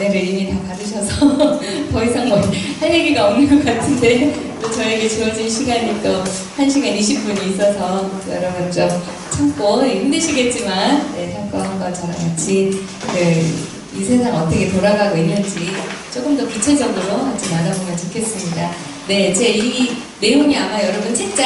은혜를 이미 다 받으셔서 더 이상 뭐 할 얘기가 없는 것 같은데 또 저에게 주어진 시간이 또 1시간 20분이 있어서 여러분 좀 참고 힘드시겠지만 참고 한번 저랑 같이 이 세상 어떻게 돌아가고 있는지 조금 더 구체적으로 같이 나눠보면 좋겠습니다. 네, 제 이 내용이 아마 여러분 책장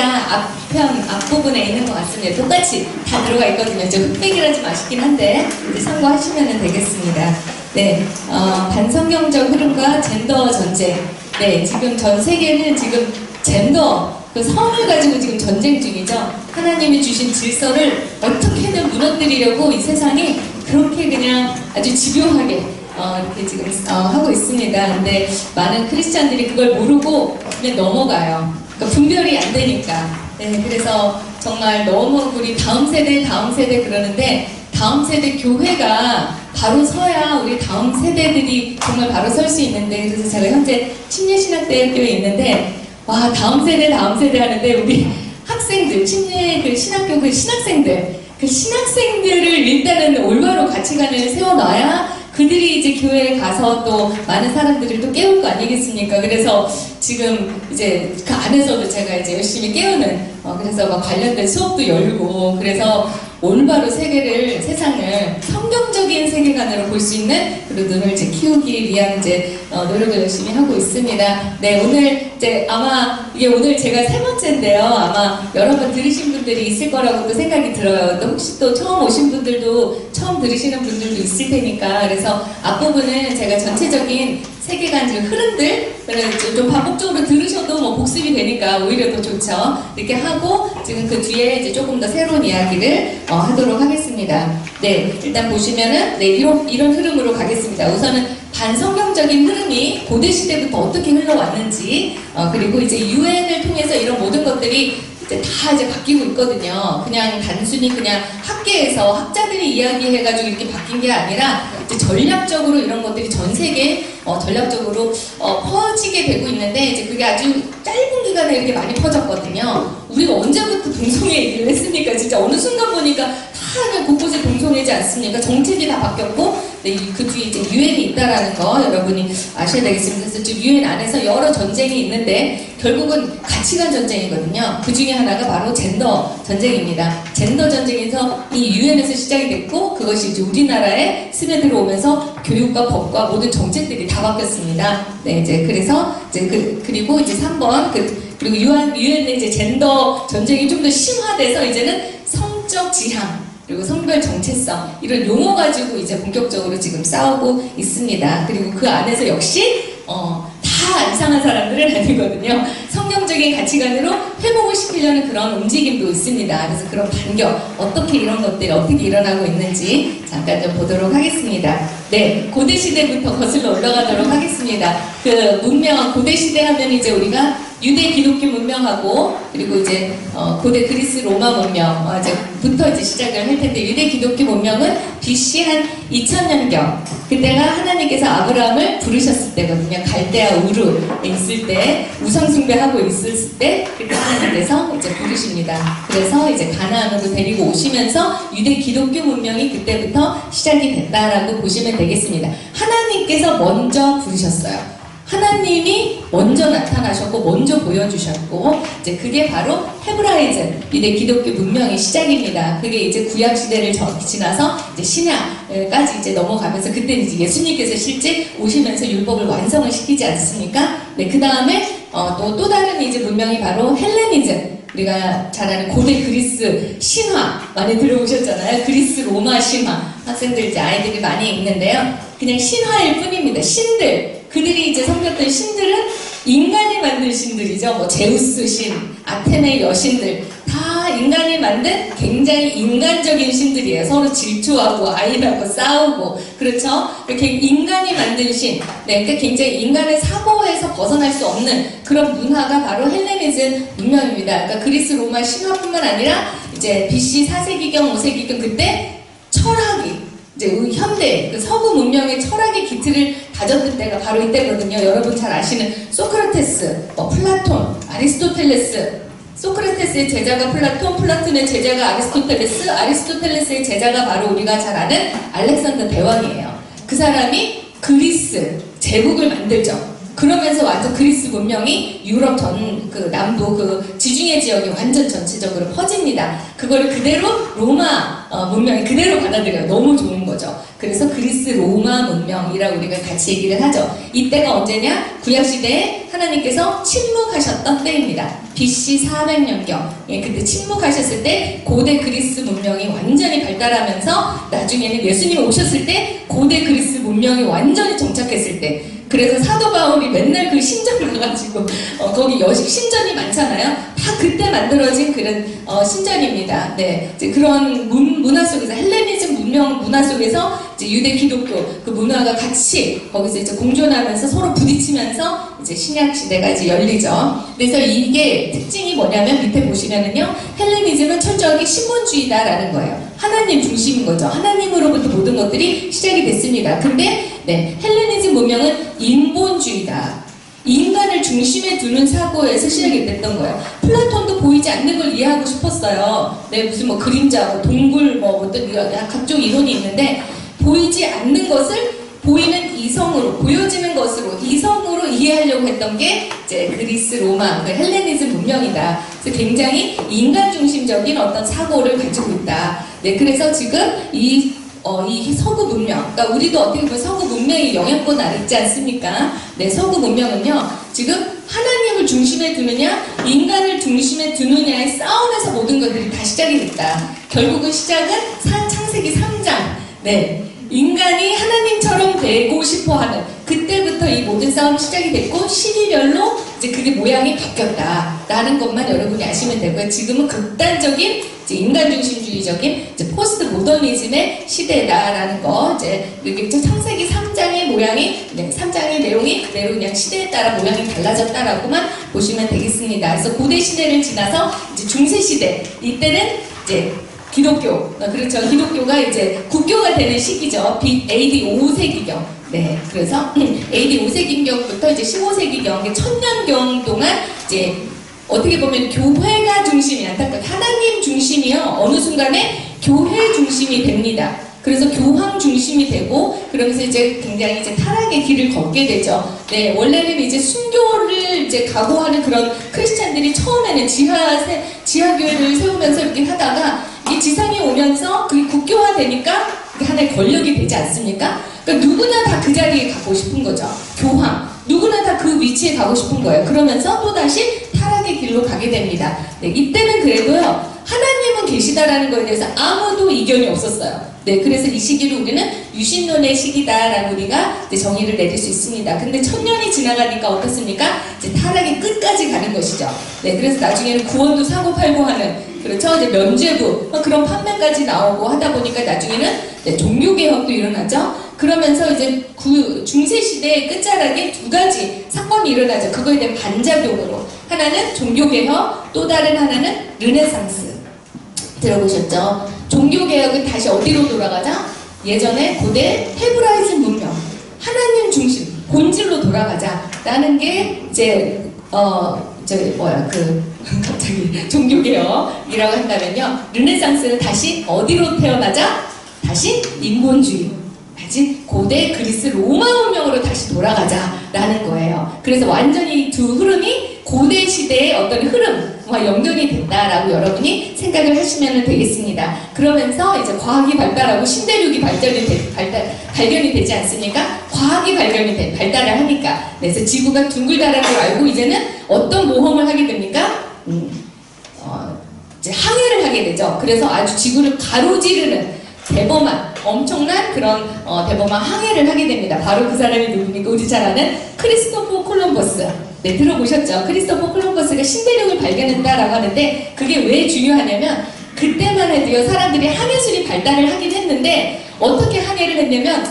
앞부분에 있는 것 같습니다. 똑같이 다 들어가 있거든요. 좀 흑백이라지 마시긴 한데 이제 참고하시면 되겠습니다. 네, 반성경적 흐름과 젠더 전쟁. 네, 지금 전 세계는 지금 젠더 그 성을 가지고 지금 전쟁 중이죠. 하나님이 주신 질서를 어떻게든 무너뜨리려고 이 세상이 그렇게 그냥 아주 집요하게 이렇게 지금 하고 있습니다. 근데 많은 크리스찬들이 그걸 모르고 그냥 넘어가요. 그러니까 분별이 안 되니까. 네, 그래서 정말 너무 우리 다음 세대 그러는데 다음 세대 교회가 바로 서야 우리 다음 세대들이 정말 바로 설 수 있는데, 그래서 제가 현재 침례신학대학교에 있는데 와, 다음 세대 하는데 우리 학생들, 침례 그 신학교 그 신학생들, 그 신학생들을 일단은 올바로 가치관을 세워놔야 그들이 이제 교회에 가서 또 많은 사람들을 또 깨울 거 아니겠습니까? 그래서 지금 이제 그 안에서도 제가 이제 열심히 깨우는, 그래서 막 관련된 수업도 열고, 그래서 올바로 세상을 성경적인 세계관으로 볼 수 있는 그런 눈을 이제 키우기 위한 이제 노력을 열심히 하고 있습니다. 네, 오늘 이제 아마 이게 오늘 제가 3번째인데요. 아마 여러 번 들으신 분들이 있을 거라고 또 생각이 들어요. 또 혹시 또 처음 오신 분들도 처음 들으시는 분들도 있을 테니까, 그래서 앞부분은 제가 전체적인 세계관 지금 흐름들 좀 반복적으로 들으셔도 뭐 복습이 되니까 오히려 더 좋죠. 이렇게 하고 지금 그 뒤에 이제 조금 더 새로운 이야기를 하도록 하겠습니다. 네, 일단 보시면은 네, 이런 흐름으로 가겠습니다. 우선은 반성경적인 흐름이 고대 시대부터 어떻게 흘러왔는지, 그리고 이제 유엔을 통해서 이런 모든 것들이 이제 다 이제 바뀌고 있거든요. 그냥 단순히 그냥 학계에서 학자들이 이야기해가지고 이렇게 바뀐 게 아니라 이제 전략적으로 이런 것들이 전 세계에 전략적으로 퍼지게 되고 있는데, 이제 그게 아주 짧은 기간에 이렇게 많이 퍼졌거든요. 우리가 언제부터 동성애 얘기를 했습니까? 진짜 어느 순간 보니까 다 그냥 곳곳에 동성애지 않습니까? 정책이 다 바뀌었고, 네, 그 뒤에 이제 유엔이 있다라는 거 여러분이 아셔야 되겠습니다. 그래서 지금 유엔 안에서 여러 전쟁이 있는데 결국은 가치관 전쟁이거든요. 그 중에 하나가 바로 젠더 전쟁입니다. 젠더 전쟁에서 이 유엔에서 시작이 됐고, 그것이 이제 우리나라에 스며들어오면서 교육과 법과 모든 정책들이 다 바뀌었습니다. 네, 이제 그래서 이제 그리고 이제 3번 그리고 유엔의 이제 젠더 전쟁이 좀 더 심화돼서 이제는 성적 지향 그리고 성별 정체성 이런 용어 가지고 이제 본격적으로 지금 싸우고 있습니다. 그리고 그 안에서 역시 다 이상한 사람들은 아니거든요. 성경적인 가치관으로 회복을 시키려는 그런 움직임도 있습니다. 그래서 그런 반격, 어떻게 이런 것들이 어떻게 일어나고 있는지 잠깐 좀 보도록 하겠습니다. 네, 고대 시대부터 거슬러 올라가도록 하겠습니다. 그 문명, 고대 시대 하면 이제 우리가 유대 기독교 문명하고 그리고 이제 고대 그리스 로마 문명 이제부터 이제 시작을 할 텐데, 유대 기독교 문명은 BC 한 2000년경 그때가 하나님께서 아브라함을 부르셨을 때거든요. 갈대아 우르에 있을 때, 우상숭배하고 있을 때 그때 하나님께서 이제 부르십니다. 그래서 이제 가나안으로 데리고 오시면서 유대 기독교 문명이 그때부터 시작이 됐다라고 보시면 되겠습니다. 하나님께서 먼저 부르셨어요. 하나님이 먼저 나타나셨고 먼저 보여주셨고, 이제 그게 바로 헤브라이즘, 유대 기독교 문명의 시작입니다. 그게 이제 구약 시대를 지나서 이제 신약까지 이제 넘어가면서, 그때 이제 예수님께서 실제 오시면서 율법을 완성을 시키지 않습니까? 네, 그 다음에 또 다른 이제 문명이 바로 헬레니즘. 우리가 잘 아는 고대 그리스 신화 많이 들어보셨잖아요. 그리스 로마 신화. 학생들 이제 아이들이 많이 읽는데요. 그냥 신화일 뿐입니다. 신들. 그들이 이제 섬겼던 신들은 인간이 만든 신들이죠. 뭐 제우스 신, 아테네 여신들 다 인간이 만든 굉장히 인간적인 신들이에요. 서로 질투하고 아이하고 싸우고, 그렇죠? 이렇게 인간이 만든 신. 네, 그러니까 굉장히 인간의 사고에서 벗어날 수 없는 그런 문화가 바로 헬레니즘 문명입니다. 그러니까 그리스 로마 신화뿐만 아니라 이제 BC 4세기경 5세기경 그때 철학이 이제 우리 현대 그 서구 문명의 철학의 기틀을 다졌던 때가 바로 이때거든요. 여러분 잘 아시는 소크라테스, 플라톤, 아리스토텔레스. 소크라테스의 제자가 플라톤, 플라톤의 제자가 아리스토텔레스, 아리스토텔레스의 제자가 바로 우리가 잘 아는 알렉산더 대왕이에요. 그 사람이 그리스 제국을 만들죠. 그러면서 완전 그리스 문명이 유럽 전 그 남부 그 지중해 지역에 완전 전체적으로 퍼집니다. 그거를 그대로 로마 문명이 그대로 받아들여요. 너무 좋은 거죠. 그래서 그리스 로마 문명이라고 우리가 같이 얘기를 하죠. 이때가 언제냐? 구약시대에 하나님께서 침묵하셨던 때입니다. BC 400년경. 예, 그때 침묵하셨을 때 고대 그리스 문명이 완전히 발달하면서 나중에는 예수님이 오셨을 때 고대 그리스 문명이 완전히 정착했을 때, 그래서 사도 바울이 맨날 그 신전을 가가지고 거기 여식 신전이 많잖아요. 다 그때 만들어진 그런 신전입니다. 네, 이제 그런 문화 속에서 헬레니즘 문화 속에서 이제 유대 기독교 그 문화가 같이 거기서 이제 공존하면서 서로 부딪히면서 이제 신약 시대가 이제 열리죠. 그래서 이게 특징이 뭐냐면 밑에 보시면은요, 헬레니즘은 철저하게 신본주의다라는 거예요. 하나님 중심인 거죠. 하나님으로부터 모든 것들이 시작이 됐습니다. 근데 네, 헬레니즘 문명은 인본주의다. 인간을 중심에 두는 사고에서 시작이 됐던 거예요. 플라톤도 보이지 않는 걸 이해하고 싶었어요. 네, 무슨 뭐 그림자, 뭐 동굴, 뭐 어떤 각종 이론이 있는데 보이지 않는 것을 보이는 이성으로, 보여지는 것으로 이성으로 이해하려고 했던 게 이제 그리스, 로마, 그 헬레니즘 문명이다. 그래서 굉장히 인간 중심적인 어떤 사고를 가지고 있다. 네, 그래서 지금 이 서구 문명, 그러니까 우리도 어떻게 보면 서구 문명의 영향권 아래 있지 않습니까? 네, 서구 문명은요, 지금 하나님을 중심에 두느냐, 인간을 중심에 두느냐의 싸움에서 모든 것들이 다 시작이 됐다. 결국은 시작은 창세기 3장. 네. 인간이 하나님처럼 되고 싶어 하는 그때부터 이 모든 싸움이 시작이 됐고 시기별로 이제 그게 모양이 바뀌었다라는 것만 여러분이 아시면 되고요. 지금은 극단적인 이제 인간중심주의적인 이제 포스트 모더니즘의 시대다라는 거, 이제 이게 창세기 3장의 모양이, 네, 3장의 내용이 그대로 그냥 시대에 따라 모양이 달라졌다라고만 보시면 되겠습니다. 그래서 고대 시대를 지나서 이제 중세 시대, 이때는 이제 기독교, 그렇죠. 기독교가 이제 국교가 되는 시기죠. AD 5세기경. 네, 그래서 AD 5세기경부터 이제 15세기경, 천년경 동안 이제 어떻게 보면 교회가 중심이, 안타깝게 하나님 중심이요, 어느 순간에 교회 중심이 됩니다. 그래서 교황 중심이 되고, 그러면서 이제 굉장히 이제 타락의 길을 걷게 되죠. 네, 원래는 이제 순교를 이제 각오하는 그런 크리스찬들이 처음에는 지하교회를 세우면서 이렇게 하다가 이 지상에 오면서 그게 국교화되니까 그게 하나의 권력이 되지 않습니까? 그러니까 누구나 다 그 자리에 가고 싶은 거죠. 교황. 누구나 다 그 위치에 가고 싶은 거예요. 그러면서 또다시 타락의 길로 가게 됩니다. 네, 이때는 그래도요, 하나님은 계시다라는 거에 대해서 아무도 이견이 없었어요. 네, 그래서 이 시기를 우리는 유신론의 시기다라고 우리가 이제 정의를 내릴 수 있습니다. 근데 1000년이 지나가니까 어떻습니까? 이제 타락의 끝까지 가는 것이죠. 네, 그래서 나중에는 구원도 사고 팔고 하는, 그렇죠? 이제 면죄부, 그런 판매까지 나오고 하다 보니까 나중에는 네, 종교개혁도 일어나죠. 그러면서 이제 중세시대의 끝자락에 두 가지 사건이 일어나죠. 그거에 대한 반작용으로. 하나는 종교개혁, 또 다른 하나는 르네상스. 들어보셨죠? 종교개혁은 다시 어디로 돌아가죠? 예전에 고대 헤브라이즘 문명, 하나님 중심, 본질로 돌아가자라는 게 이제 갑자기 종교개혁이라고 한다면요, 르네상스는 다시 어디로 태어나자? 다시 인본주의, 다시 고대 그리스 로마 문명으로 다시 돌아가자라는 거예요. 그래서 완전히 두 흐름이 고대 시대의 어떤 흐름과 연결이 된다라고 여러분이 생각을 하시면 되겠습니다. 그러면서 이제 과학이 발달하고 신대륙이 발견이 되지 않습니까? 과학이 발달을 하니까. 그래서 지구가 둥글다라는 걸 알고 이제는 어떤 모험을 하게 됩니까? 이제 항해를 하게 되죠. 그래서 아주 지구를 가로지르는 대범한, 엄청난 그런 대범한 항해를 하게 됩니다. 바로 그 사람이 누굽니까? 우리 잘 아는 크리스토퍼 콜럼버스. 네, 들어보셨죠? 크리스토퍼 콜럼버스가 신대륙을 발견했다라고 하는데, 그게 왜 중요하냐면 그때만 해도요, 사람들이 항해술이 발달을 하긴 했는데 어떻게 항해를 했냐면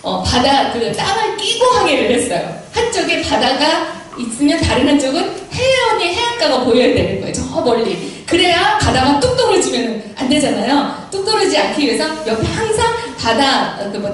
땅을 끼고 항해를 했어요. 한쪽에 바다가 있으면 다른 한쪽은 해안가가 보여야 되는 거예요. 저 멀리. 그래야 바다가 뚝 떨어지면 안 되잖아요. 뚝 떨어지지 않기 위해서 옆에 항상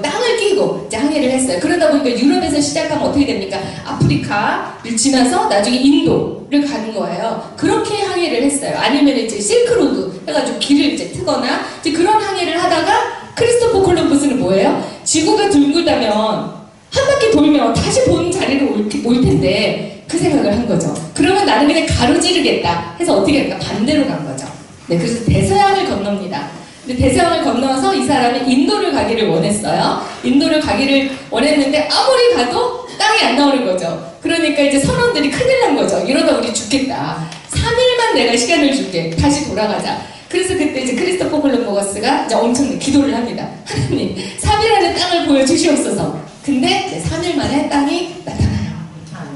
땅을 끼고 이제 항해를 했어요. 그러다 보니까 유럽에서 시작하면 어떻게 됩니까? 아프리카를 지나서 나중에 인도를 가는 거예요. 그렇게 항해를 했어요. 아니면 이제 실크로드 해가지고 길을 이제 트거나 이제 그런 항해를 하다가 크리스토퍼 콜럼버스는 뭐예요? 지구가 둥글다면 한 바퀴 돌면 다시 본 자리로 올 텐데 그 생각을 한 거죠. 그러면 나는 그냥 가로지르겠다 해서 어떻게 할까? 반대로 간 거죠. 네, 그래서 대서양을 건넙니다. 근데 대서양을 건너서 이 사람이 인도를 가기를 원했어요. 인도를 가기를 원했는데 아무리 가도 땅이 안 나오는 거죠. 그러니까 이제 선원들이 큰일 난 거죠. 이러다 우리 죽겠다. 3일만 내가 시간을 줄게. 다시 돌아가자. 그래서 그때 이제 크리스토퍼 콜럼버스가 이제 엄청 기도를 합니다. 하나님, 3일 안에 땅을 보여주시옵소서. 근데 이제 3일 만에 땅이 나타나요.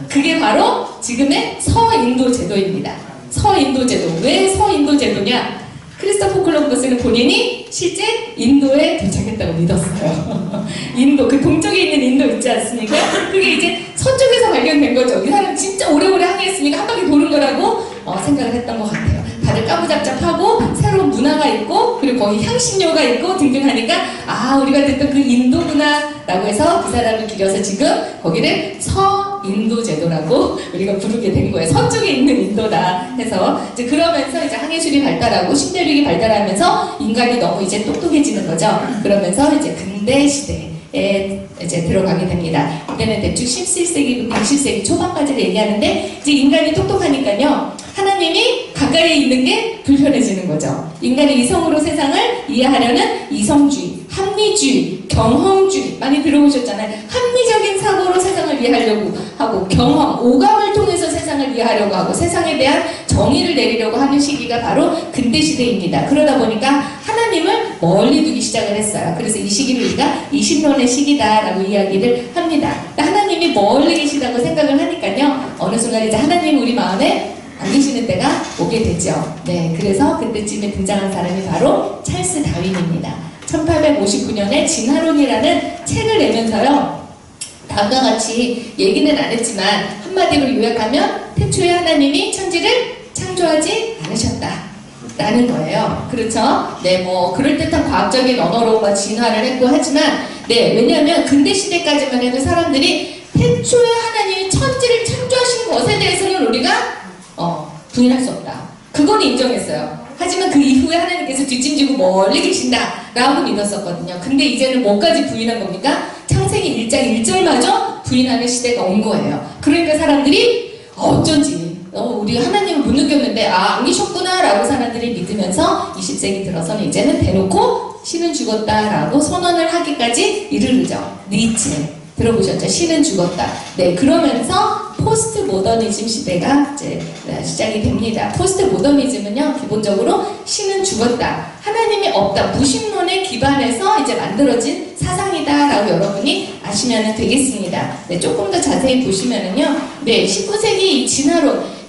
그게 바로 지금의 서인도 제도입니다. 서인도 제도. 왜 서인도 제도냐? 크리스토퍼 콜럼버스는 본인이 실제 인도에 도착했다고 믿었어요. 인도, 그 동쪽에 있는 인도 있지 않습니까? 그게 이제 서쪽에서 발견된 거죠. 이 사람 진짜 오래오래 항해했으니까 한 바퀴 도는 거라고 생각을 했던 것 같아요. 다들 까무잡잡하고 새로운 문화가 있고 그리고 거기 향신료가 있고 등등 하니까 아, 우리가 듣던 그 인도구나라고 해서 그 사람을 기려서 지금 거기를 서인도 제도라고 우리가 부르게 된 거예요. 서쪽에 있는 인도다 해서 이제 그러면서 이제 항해술이 발달하고 신대륙이 발달하면서 인간이 너무 이제 똑똑해지는 거죠. 그러면서 이제 근대 시대에 이제 들어가게 됩니다. 이때는 대충 17세기부터 20세기 초반까지를 얘기하는데 이제 인간이 똑똑하니까요. 하나님이 가까이 있는 게 불편해지는 거죠. 인간의 이성으로 세상을 이해하려는 이성주의, 합리주의, 경험주의 많이 들어보셨잖아요. 합리적인 사고로 세상을 이해하려고 하고 경험, 오감을 통해서 세상을 이해하려고 하고 세상에 대한 정의를 내리려고 하는 시기가 바로 근대시대입니다. 그러다 보니까 하나님을 멀리 두기 시작을 했어요. 그래서 이 시기를 우리가 이신론의 시기다라고 이야기를 합니다. 하나님이 멀리 계시다고 생각을 하니까요. 어느 순간 이제 하나님이 우리 마음에 안 계시는 때가 오게 되죠. 네, 그래서 그때쯤에 등장한 사람이 바로 찰스 다윈입니다. 1859년에 진화론이라는 책을 내면서요. 다음과 같이 얘기는 안 했지만 한마디로 요약하면 태초에 하나님이 천지를 창조하지 않으셨다. 라는 거예요. 그렇죠? 네, 뭐 그럴듯한 과학적인 언어로 막 진화를 했고 하지만 네, 왜냐하면 근대 시대까지만 해도 사람들이 태초에 하나님이 천지를 창조하신 것에 대해서는 우리가 부인할 수 없다. 그건 인정했어요. 하지만 그 이후에 하나님께서 뒷짐지고 멀리 계신다라고 믿었었거든요. 근데 이제는 뭐까지 부인한 겁니까? 창세기 1장 1절마저 부인하는 시대가 온 거예요. 그러니까 사람들이 어쩐지 우리 하나님을 못 느꼈는데 안 계셨구나 라고 사람들이 믿으면서 20세기 들어서는 이제는 대놓고 신은 죽었다라고 선언을 하기까지 이르르죠. 니체 들어보셨죠? 신은 죽었다. 네, 그러면서 포스트 모더니즘 시대가 이제 시작이 됩니다. 포스트 모더니즘은요, 기본적으로 신은 죽었다, 하나님이 없다, 무신론에 기반해서 이제 만들어진 사상이다라고 여러분이 아시면 되겠습니다. 네, 조금 더 자세히 보시면은요, 네, 19세기 이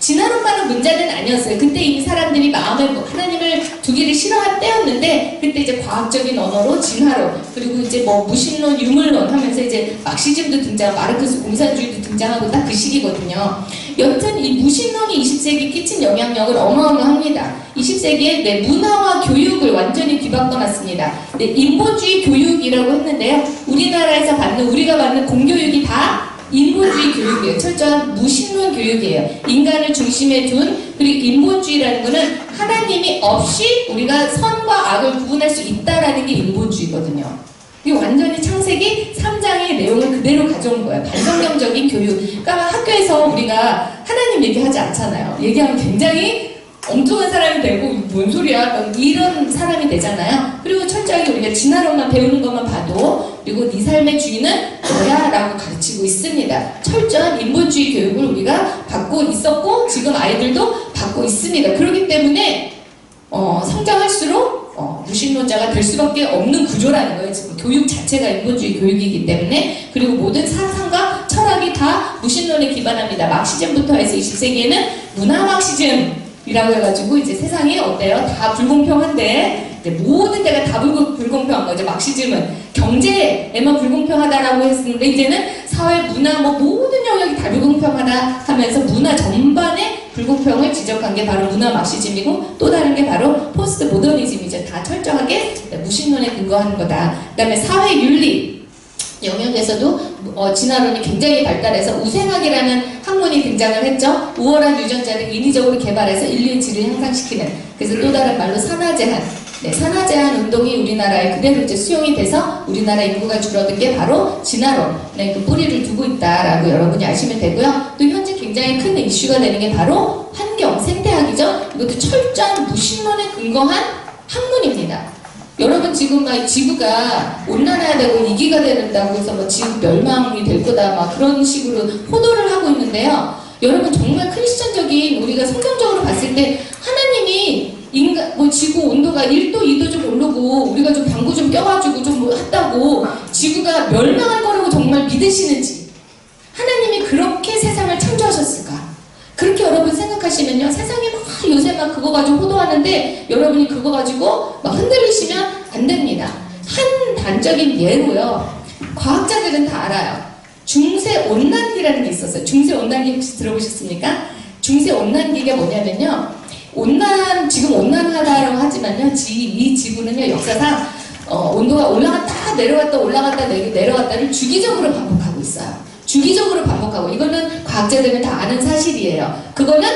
진화론만은 문제는 아니었어요. 그때 이미 사람들이 마음에 하나님을 두기를 싫어할 때였는데, 그때 이제 과학적인 언어로 진화론, 그리고 이제 뭐 무신론, 유물론 하면서 이제 막시즘도 등장하고 마르크스 공산주의도 등장하고 딱 그 시기거든요. 여튼 이 무신론이 20세기 끼친 영향력은 어마어마합니다. 20세기에 네, 문화와 교육을 완전히 뒤바꿔놨습니다. 네, 인본주의 교육이라고 했는데요. 우리가 받는 공교육이 다 인본주의 교육이에요. 철저한 무신론 교육이에요. 인간을 중심에 둔, 그리고 인본주의라는 거는 하나님이 없이 우리가 선과 악을 구분할 수 있다라는 게 인본주의거든요. 이게 완전히 창세기 3장의 내용을 그대로 가져온 거예요. 반성경적인 교육. 그러니까 학교에서 우리가 하나님 얘기하지 않잖아요. 얘기하면 굉장히 엉뚱한 사람이 되고 뭔 소리야 이런 사람이 되잖아요. 그리고 철저하게 우리가 진화론만 배우는 것만 봐도 그리고 네 삶의 주인은 너야 라고 가르치고 있습니다. 철저한 인본주의 교육을 우리가 받고 있었고 지금 아이들도 받고 있습니다. 그렇기 때문에 성장할수록 무신론자가 될 수밖에 없는 구조라는 거예요. 지금 교육 자체가 인본주의 교육이기 때문에. 그리고 모든 사상과 철학이 다 무신론에 기반합니다. 막시즘부터 해서 20세기에는 문화 막시즘이라고 해가지고 이제 세상이 어때요? 다 불공평한데 이제 모든 데가 다 불공평한 거죠. 막시즘은 경제에만 불공평하다라고 했었는데 이제는 사회, 문화, 뭐 모든 영역이 다 불공평하다 하면서 문화 전반에 불공평을 지적한 게 바로 문화 막시즘이고 또 다른 게 바로 포스트 모더니즘이죠. 다 철저하게 무신론에 근거하는 거다. 그 다음에 사회윤리 영역에서도 진화론이 굉장히 발달해서 우생학이라는 학문이 등장을 했죠. 우월한 유전자를 인위적으로 개발해서 인류의 질을 향상시키는, 그래서 또 다른 말로 산화제한, 네, 산화제한 운동이 우리나라에 그대로 이제 수용이 돼서 우리나라 인구가 줄어든 게 바로 진화론, 네, 그 뿌리를 두고 있다라고 여러분이 아시면 되고요. 또 현재 굉장히 큰 이슈가 되는 게 바로 환경, 생태학이죠. 이것도 철저한 무신론에 근거한 학문입니다. 여러분 지금 막 지구가 온난화가 되고 이기가 된다고 해서 뭐 지구 멸망이 될 거다 막 그런 식으로 호도를 하고 있는데요. 여러분 정말 크리스천적인 우리가 성경적으로 봤을 때 하나님이 인간 뭐 지구 온도가 1도 2도 좀 오르고 우리가 좀 방구 좀 껴가지고 좀 뭐 했다고 지구가 멸망할 거라고 정말 믿으시는지 하나님이 그렇게 세상을 창조하셨을까? 그렇게 여러분 생각하시면요 세상에 막 요새 막 그거 가지고 호도하는데 여러분이 그거 가지고 막 흔들리시면 안 됩니다. 한 단적인 예로요 과학자들은 다 알아요. 중세온난기라는 게 있었어요. 중세온난기 혹시 들어보셨습니까? 중세온난기가 뭐냐면요 지금 온난화라고 하지만요 이 지구는요 역사상 온도가 올라갔다 내려갔다 올라갔다 내려갔다를 주기적으로 반복하고 있어요. 주기적으로 반복하고 이거는 과학자들은 다 아는 사실이에요. 그거는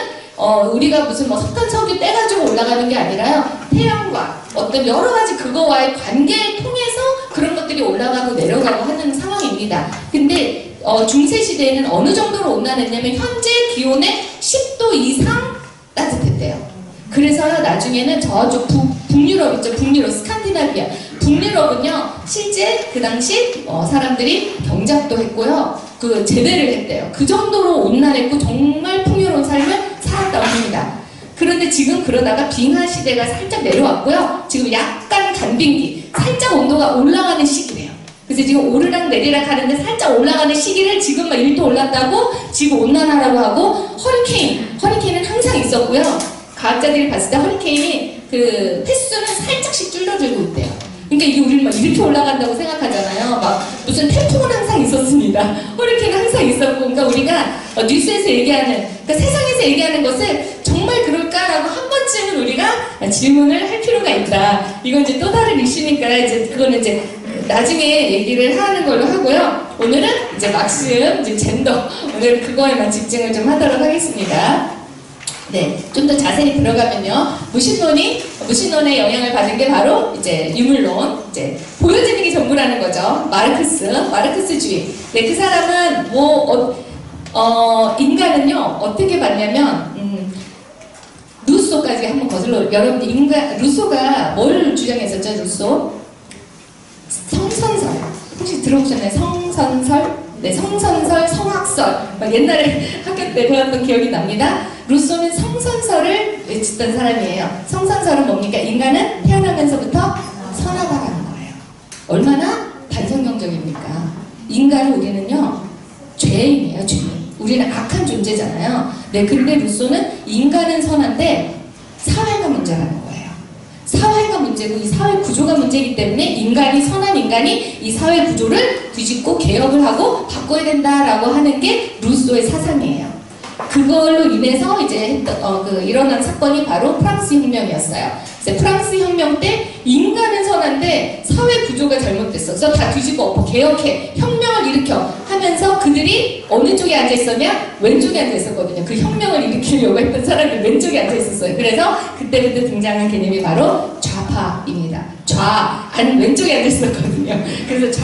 우리가 무슨 뭐 석탄석유 떼가지고 올라가는 게 아니라요 태양과 어떤 여러 가지 그거와의 관계를 통해서 그런 것들이 올라가고 내려가고 하는 상황입니다. 근데 중세시대에는 어느 정도로 온난했냐면 현재 기온의 10도 이상 따뜻했대요. 그래서 나중에는 저쪽 북유럽 있죠. 북유럽, 스칸디나비아. 북유럽은요, 실제 그 당시 사람들이 경작도 했고요. 그 재배를 했대요. 그 정도로 온난했고 정말 풍요로운 삶을 살았다고 합니다. 그런데 지금 그러다가 빙하 시대가 살짝 내려왔고요. 지금 약간 간빙기, 살짝 온도가 올라가는 시기래요. 그래서 지금 오르락 내리락 하는데 살짝 올라가는 시기를 지금 막 1도 올랐다고 지금 온난화라고 하고 허리케인은 항상 있었고요. 과학자들이 봤을 때 허리케인이 그 횟수는 살짝씩 줄어들고 있대요. 그러니까 이게 우리는 막 이렇게 올라간다고 생각하잖아요. 막 무슨 태풍은 항상 있었습니다. 허리케인은 항상 있었고, 그러니까 우리가 뉴스에서 얘기하는, 그러니까 세상에서 얘기하는 것을 정말 그럴까라고 한 번쯤은 우리가 질문을 할 필요가 있다. 이건 이제 또 다른 이슈니까 이제 그거는 이제 나중에 얘기를 하는 걸로 하고요. 오늘은 이제 막심, 이제 젠더, 오늘은 그거에만 집중을 좀 하도록 하겠습니다. 네, 좀 더 자세히 들어가면요. 무신론의 영향을 받은 게 바로 이제 유물론, 이제 보여지는 게 전부라는 거죠. 마르크스주의. 네, 그 사람은 인간은요, 어떻게 봤냐면, 루소까지 한번 거슬러, 여러분들 루소가 뭘 주장했었죠, 루소? 성선설. 혹시 들어보셨나요? 성선설? 네, 성선설, 성학설. 옛날에 학교 때 배웠던 기억이 납니다. 루소는 성선설을 외쳤던 사람이에요. 성선설은 뭡니까? 인간은 태어나면서부터 선하다라는 거예요. 얼마나 반성경적입니까? 인간은 우리는요, 죄인이에요, 죄인. 우리는 악한 존재잖아요. 네, 근데 루소는 인간은 선한데 사회가 문제라는 거예요. 사회가 문제고 이 사회 구조가 문제이기 때문에 인간이 선한 인간이 이 사회 구조를 뒤집고 개혁을 하고 바꿔야 된다라고 하는 게 루소의 사상이에요. 그걸로 인해서 이제 일어난 사건이 바로 프랑스 혁명이었어요. 프랑스 혁명 때 인간은 선한데 사회 구조가 잘못됐어. 그래서 다 뒤집어 엎어 개혁해 혁명을 일으켜 하면서 그들이 어느 쪽에 앉아 있었냐? 왼쪽에 앉아 있었거든요. 그 혁명을 일으키려고 했던 사람이 왼쪽에 앉아 있었어요. 그래서 그때부터 등장한 개념이 바로 좌파입니다. 왼쪽에 앉아 있었거든요. 그래서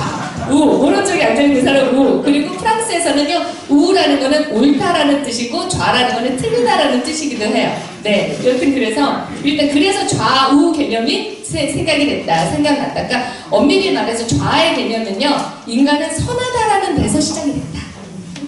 오른쪽에 앉아 있는 사람 우. 그리고 프랑스에서는요, 우라는 거는 옳다라는 뜻이고 좌라는 거는 틀리다라는 뜻이기도 해요. 네, 여튼 그래서 일단 그래서 좌우 개념이 생각났다. 그러니까 엄밀히 말해서 좌의 개념은요, 인간은 선하다라는 데서 시작이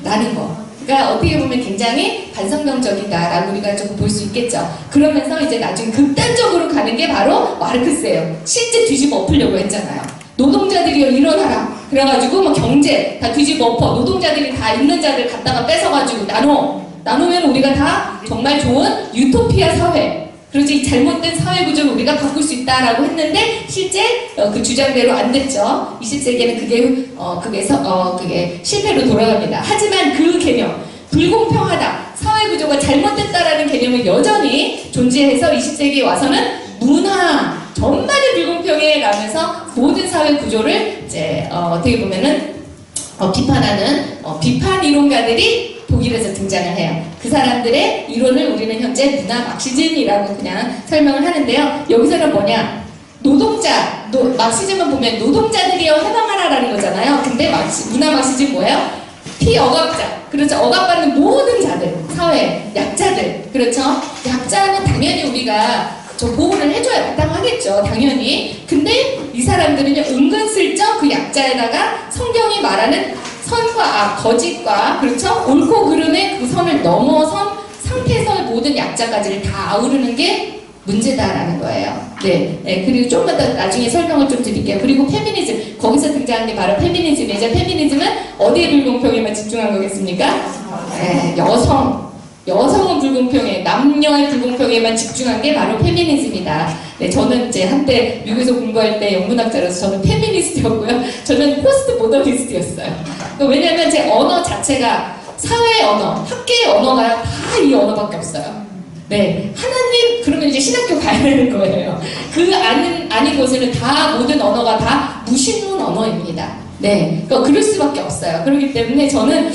됐다라는 거. 그러니까 어떻게 보면 굉장히 반성경적이다라고 우리가 조금 볼 수 있겠죠. 그러면서 이제 나중에 극단적으로 가는 게 바로 마르크스예요. 실제 뒤집어 엎으려고 했잖아요. 노동자들이요 일어나라. 그래가지고 뭐 경제 다 뒤집어 엎어. 노동자들이 다 있는 자들 갖다가 뺏어가지고 나누면 우리가 다 정말 좋은 유토피아 사회. 그렇지 잘못된 사회 구조를 우리가 바꿀 수 있다라고 했는데 실제 그 주장대로 안 됐죠. 20세기에는 그게 실패로 돌아갑니다. 하지만 그 개념 불공평하다, 사회 구조가 잘못됐다라는 개념은 여전히 존재해서 20세기에 와서는 문화 전반의 불공평에 가면서 모든 사회 구조를 이제 어떻게 보면은 비판하는 비판 이론가들이 독일에서 등장을 해요. 그 사람들의 이론을 우리는 현재 문화 막시즘이라고 그냥 설명을 하는데요. 여기서는 뭐냐? 막시즘은 보면 노동자들이여 해방하라라는 거잖아요. 근데 문화 막시즘 뭐예요? 피억압자. 그렇죠. 억압받는 모든 자들, 사회, 약자들. 그렇죠. 약자는 당연히 우리가 보호를 해줘야 마땅하겠죠. 당연히. 근데 이 사람들은요, 은근슬쩍 그 약자에다가 성경이 말하는 선과 악, 거짓과, 그렇죠? 옳고 그름의 그 선을 넘어선 상태에서의 모든 약자까지를 다 아우르는 게 문제다라는 거예요. 네. 그리고 조금만 더 나중에 설명을 좀 드릴게요. 그리고 페미니즘. 거기서 등장한 게 바로 페미니즘이죠. 페미니즘은 어디에 불공평에만 집중한 거겠습니까? 네, 여성은 불공평해, 남녀의 불공평에만 집중한 게 바로 페미니즘이다. 네, 저는 이제 한때 미국에서 공부할 때 영문학자로서 저는 페미니스트였고요. 저는 포스트 모더니스트였어요. 왜냐하면 제 언어 자체가 사회의 언어, 학계의 언어가 다 이 언어밖에 없어요. 네, 하나님 그러면 이제 신학교 가야 되는 거예요. 그 아닌 곳에는 다 모든 언어가 다 무신론 언어입니다. 네, 그러니까 그럴 수밖에 없어요. 그렇기 때문에 저는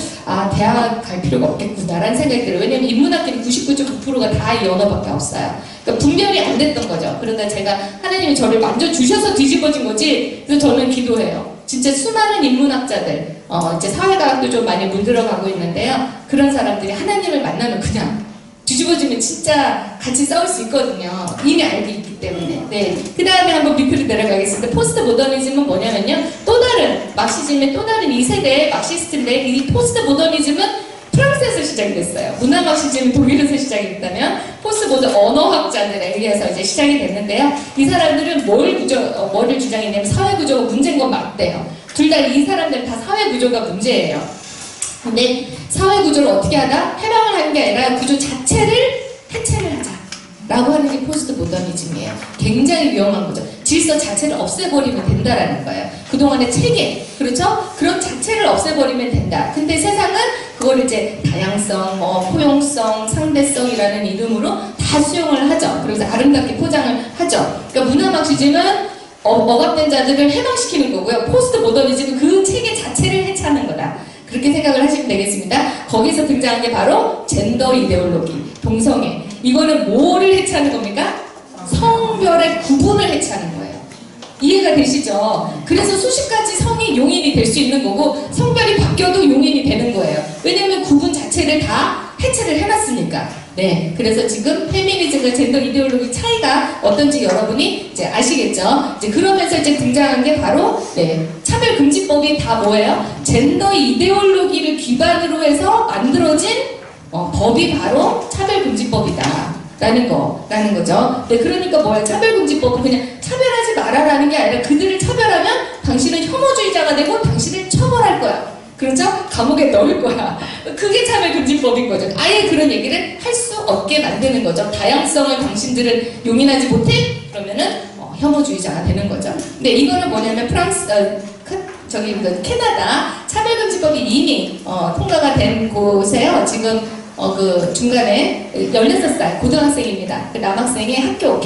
대학 갈 필요가 없겠구나라는 생각이 들어요. 왜냐면 인문학계는 99.9%가 다 이 언어밖에 없어요. 그러니까 분별이 안 됐던 거죠. 그러다 제가 하나님이 저를 만져 주셔서 뒤집어진 거지. 그래서 저는 기도해요. 진짜 수많은 인문학자들, 이제 사회과학도 좀 많이 물들어가고 있는데요. 그런 사람들이 하나님을 만나면 그냥 뒤집어지면 진짜 같이 싸울 수 있거든요. 이미 알고 있기 때문에. 네. 그 다음에 한번 밑으로 내려가겠습니다. 포스트 모더니즘은 뭐냐면요. 또 다른, 막시즘의 또 다른 2세대의 막시스트인데, 이 포스트 모더니즘은 프랑스에서 시작이 됐어요. 문화 막시즘이 독일에서 시작이 됐다면, 포스트 모더 언어학자들에 의해서 이제 시작이 됐는데요. 이 사람들은 뭐를 주장했냐면, 사회 구조가 문제인 건 맞대요. 둘 다 이 사람들 다 사회 구조가 문제예요. 근데 사회 구조를 어떻게 하다? 해방을 하는 게 아니라 구조 자체를 해체를 하자 라고 하는 게 포스트 모더니즘이에요. 굉장히 위험한 거죠. 질서 자체를 없애버리면 된다라는 거예요. 그동안의 체계, 그렇죠? 그런 자체를 없애버리면 된다. 근데 세상은 그걸 이제 다양성, 포용성, 상대성이라는 이름으로 다 수용을 하죠. 그래서 아름답게 포장을 하죠. 그러니까 문화 막시즘은 억압된 자들을 해방시키는 거고요. 포스트 모더니즘은 그 체계 자체를 해체하는 거다. 그렇게 생각을 하시면 되겠습니다. 거기서 등장한 게 바로 젠더 이데올로기, 동성애. 이거는 뭐를 해체하는 겁니까? 성별의 구분을 해체하는 거예요. 이해가 되시죠? 그래서 수십 가지 성이 용인이 될 수 있는 거고 성별이 바뀌어도 용인이 되는 거예요. 왜냐하면 구분 자체를 다 해체를 해놨으니까. 네, 그래서 지금 페미니즘과 젠더 이데올로기 차이가 어떤지 여러분이 이제 아시겠죠? 이제 그러면서 이제 등장한 게 바로 차별금지법이 다 뭐예요? 젠더 이데올로기를 기반으로 해서 만들어진 법이 바로 차별금지법이다. 라는 거죠. 네, 그러니까 뭐예요? 차별금지법은 그냥 차별하지 말아라는 게 아니라 그들을 차별하면 당신은 혐오주의자가 되고 당신을 처벌할 거야. 그렇죠? 감옥에 넣을 거야. 그게 차별금지법인 거죠. 아예 그런 얘기를 할 수 없게 만드는 거죠. 다양성을 당신들은 용인하지 못해? 그러면은 혐오주의자가 되는 거죠. 근데 이거는 뭐냐면 캐나다 차별금지법이 이미 통과가 된 곳에요. 지금 그 중간에 16살 고등학생입니다. 그 남학생의 학교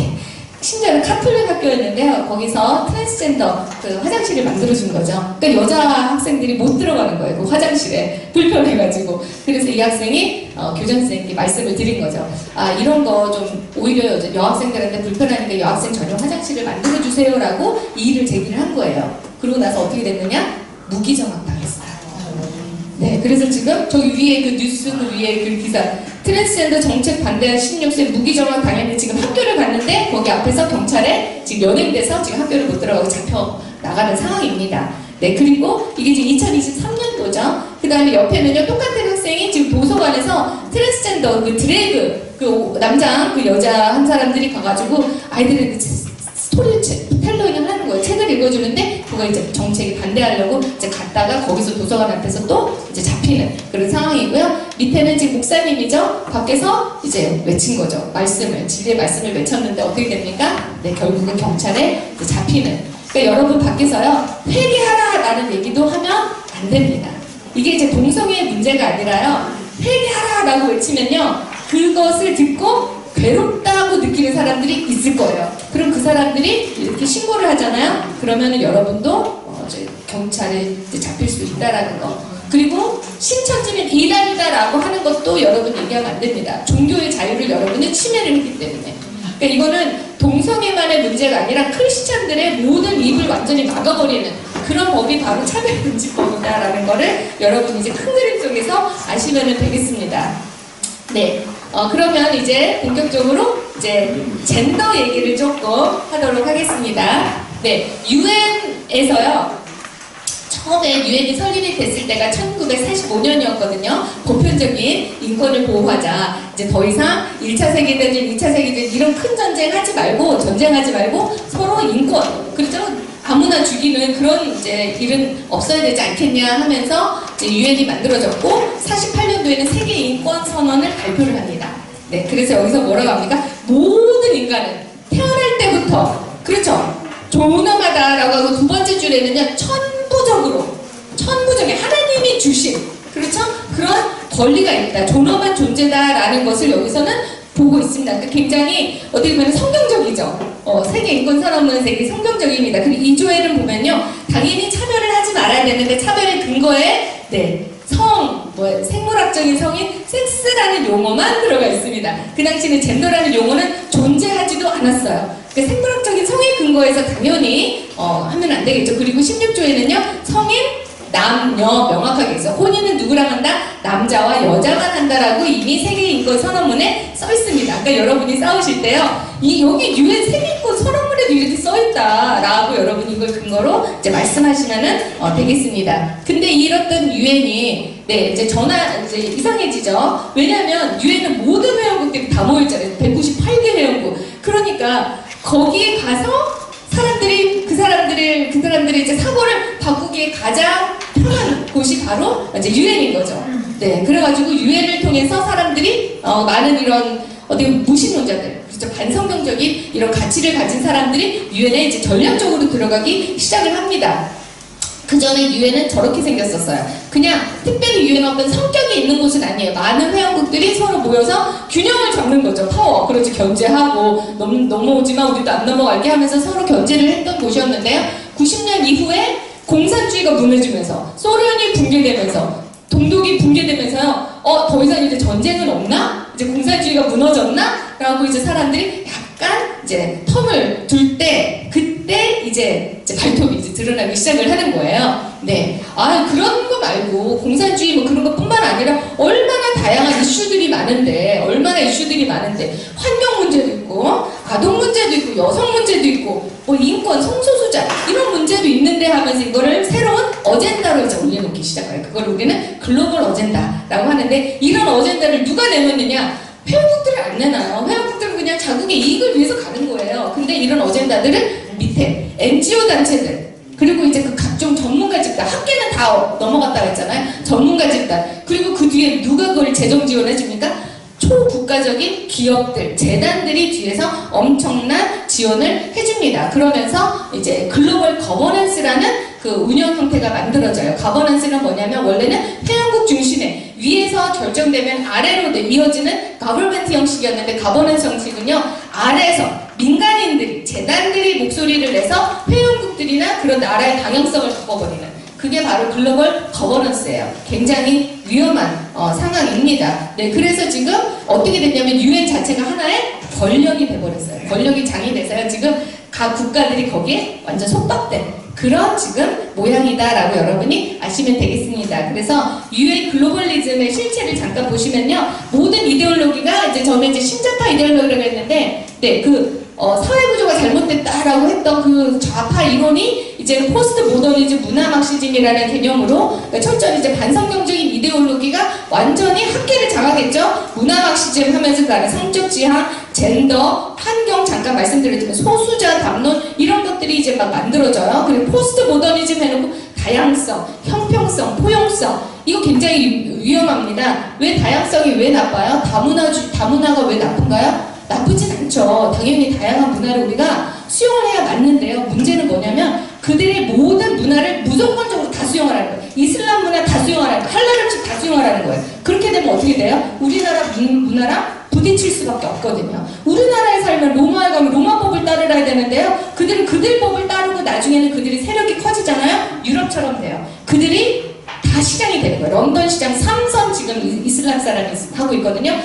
심지어는 카톨릭 학교였는데요. 거기서 트랜스젠더 그 화장실을 만들어준 거죠. 그러니까 여자 학생들이 못 들어가는 거예요. 그 화장실에 불편해가지고. 그래서 이 학생이 교장선생님께 말씀을 드린 거죠. 이런 거 좀 오히려 여학생들한테 불편하니까 여학생 전용 화장실을 만들어주세요라고 이의를 제기를 한 거예요. 그러고 나서 어떻게 됐느냐? 무기정학 당했어요. 네, 그래서 지금 저기 위에 그 뉴스 위에 그 기사 트랜스젠더 정책 반대한 16세 무기정학 당했는데 지금 학교를 갔는데 거기 앞에서 경찰에 지금 연행돼서 지금 학교를 못 들어가고 잡혀 나가는 상황입니다. 네, 그리고 이게 지금 2023년도죠. 그 다음에 옆에는요 똑같은 학생이 지금 도서관에서 트랜스젠더 그 드래그 그 남자 그 여자 한 사람들이 가가지고 아이들에게 스토리텔러잉을 하는 거예요. 책을 읽어주는데 그거 이제 정책에 반대하려고 이제 갔다가 거기서 도서관 앞에서 또 이제 잡히는 그런 상황이고요. 밑에는 지금 목사님이죠. 밖에서 이제 외친 거죠. 진리의 말씀을 외쳤는데 어떻게 됩니까? 네, 결국은 경찰에 이제 잡히는. 그러니까 여러분 밖에서요 회개하라라는 얘기도 하면 안 됩니다. 이게 이제 동성애의 문제가 아니라요 회개하라라고 외치면요 그것을 듣고 괴롭다고 느끼는 사람들이 있을 거예요. 그럼 그 사람들이 이렇게 신고를 하잖아요. 그러면은 여러분도 경찰에 잡힐 수 있다라는 거. 그리고 신천지는 이단이다라고 하는 것도 여러분 얘기하면 안 됩니다. 종교의 자유를 여러분은 침해를 했기 때문에. 그러니까 이거는 동성애만의 문제가 아니라 크리스찬들의 모든 입을 완전히 막아버리는 그런 법이 바로 차별금지법이다라는 거를 여러분 이제 큰 그림 속에서 아시면 되겠습니다. 네, 그러면 이제 본격적으로 이제 젠더 얘기를 조금 하도록 하겠습니다. 네, 유엔에서요. 처음에 유엔이 설립이 됐을 때가 1945년이었거든요. 보편적인 인권을 보호하자. 이제 더 이상 1차 세계대전, 2차 세계대전 이런 큰 전쟁하지 말고 서로 인권, 그렇죠? 아무나 죽이는 그런 이제 일은 없어야 되지 않겠냐 하면서 이제 유엔이 만들어졌고 48년도에는 세계 인권 선언을 발표를 합니다. 네, 그래서 여기서 뭐라고 합니까? 모든 인간은 태어날 때부터 그렇죠? 존엄하다라고 하고 두 번째 줄에는요 천부적인 하나님이 주신 그렇죠? 그런 권리가 있다. 존엄한 존재다라는 것을 여기서는 보고 있습니다. 그러니까 굉장히 어떻게 보면 성경적이죠. 세계 인권 선언문은 되게 성경적입니다. 그리고 2조에는 보면요, 당연히 차별을 하지 말아야 되는데 차별의 근거에 생물학적인 성인 섹스라는 용어만 들어가 있습니다. 그 당시에는 젠더라는 용어는 존재하지도 않았어요. 그러니까 생물학적인 성의 근거에서 당연히 하면 안 되겠죠. 그리고 16조에는요, 성인 남녀 명확하게 있어. 혼인은 누구랑 한다? 남자와 여자만 한다라고 이미 세계인권 선언문에 써 있습니다. 그러니까 여러분이 싸우실 때요, 여기 유엔 세계인권 선언문에도 이렇게 써 있다라고 여러분이 이걸 근거로 이제 말씀하시면은 되겠습니다. 근데 이렇던 유엔이 이제 이제 이상해지죠. 왜냐하면 유엔은 모든 회원국들이 다 모였잖아요. 198개 회원국. 그러니까 거기에 가서 그 사람들이 이제 사고를 바꾸기에 가장 편한 곳이 바로 이제 유엔인 거죠. 네, 그래가지고 유엔을 통해서 사람들이 많은 이런 어떻게 무신론자들, 그렇죠? 반성경적인 이런 가치를 가진 사람들이 유엔에 이제 전략적으로 들어가기 시작을 합니다. 그 전에 유엔은 저렇게 생겼었어요. 그냥 특별히 유엔 어떤 성격이 있는 곳은 아니에요. 많은 회원국들이 서로 모여서 균형을 잡는 거죠. 파워. 그렇지, 견제하고 넘어오지만 우리도 안 넘어갈게 하면서 서로 견제를 했던 곳이었는데요. 90년 이후에 공산주의가 무너지면서 소련이 붕괴되면서 동독이 붕괴되면서요. 더 이상 이제 전쟁은 없나? 이제 공산주의가 무너졌나? 라고 이제 사람들이 약간 이제 텀을 둘 때 그때 이제 발톱이 이제 드러나기 시작을 하는 거예요. 네. 그런 거 말고 공산주의 뭐 그런 것뿐만 아니라 얼마나 다양한 이슈들이 많은데 환경 문제도 있고 아동 문제도 있고 여성 문제도 있고 뭐 인권 성소수자 이런 문제도 있는데 하면서 이거를 새로운 어젠다로 이제 올려놓기 시작해요. 그걸 우리는 글로벌 어젠다라고 하는데 이런 어젠다를 누가 내놓느냐? 회원국들이 안 내놔요. 회원국들은 그냥 자국의 이익을 위해서 가는 거예요. 근데 이런 어젠다들을 밑에 NGO 단체들 그리고 이제 그 각종 전문가 집단 학계는 다 넘어갔다고 했잖아요. 전문가 집단 그리고 그 뒤에 누가 그걸 재정 지원해줍니까? 초국가적인 기업들, 재단들이 뒤에서 엄청난 지원을 해줍니다. 그러면서 이제 글로벌 거버넌스라는 그 운영 형태가 만들어져요. 거버넌스는 뭐냐면 원래는 회원국 중심에 위에서 결정되면 아래로 이어지는 거버넌트 형식이었는데 거버넌스 형식은요, 아래에서 민간인들이, 재단들이 목소리를 내서 회원국들이나 그런 나라의 방향성을 바꿔버리는 그게 바로 글로벌 거버넌스예요. 굉장히 위험한 상황입니다. 네, 그래서 지금 어떻게 됐냐면 유엔 자체가 하나의 권력이 돼버렸어요. 권력이 장이 돼서요. 지금 각 국가들이 거기에 완전 속박된 그런 지금 모양이다라고 여러분이 아시면 되겠습니다. 그래서 유엔 글로벌리즘의 실체를 잠깐 보시면요, 모든 이데올로기가 이제 저는 이제 신자파 이데올로기라고 했는데, 네, 사회 구조가 잘못됐다라고 했던 그 좌파 이론이 이제 포스트 모더니즘 문화 막시즘이라는 개념으로 철저히 이제 반성경적인 이데올로기가 완전히 학계를 장악했죠. 문화 막시즘 하면서 그 안에 성적 지향, 젠더, 환경 잠깐 말씀드렸지만 소수자 담론 이런 것들이 이제 막 만들어져요. 그리고 포스트 모더니즘 해놓고 다양성, 형평성, 포용성 이거 굉장히 위험합니다. 왜 다양성이 왜 나빠요? 다문화가 왜 나쁜가요? 나쁘진 않죠. 당연히 다양한 문화를 우리가 수용을 해야 맞는데요. 문제는 뭐냐면 그들의 모든 문화를 무조건적으로 다 수용하라는 거예요. 이슬람 문화 다 수용하라는 거예요. 할랄 음식 다 수용하라는 거예요. 그렇게 되면 어떻게 돼요? 우리나라 문화랑 부딪힐 수밖에 없거든요. 우리나라에 살면 로마에 가면 로마법을 따르야 되는데요. 그들은 그들 법을 따르고 나중에는 그들이 세력이 커지잖아요. 유럽처럼 돼요. 그들이 다 시장이 되는 거예요. 런던 시장 3선 지금 이슬람 사람이 하고 있거든요.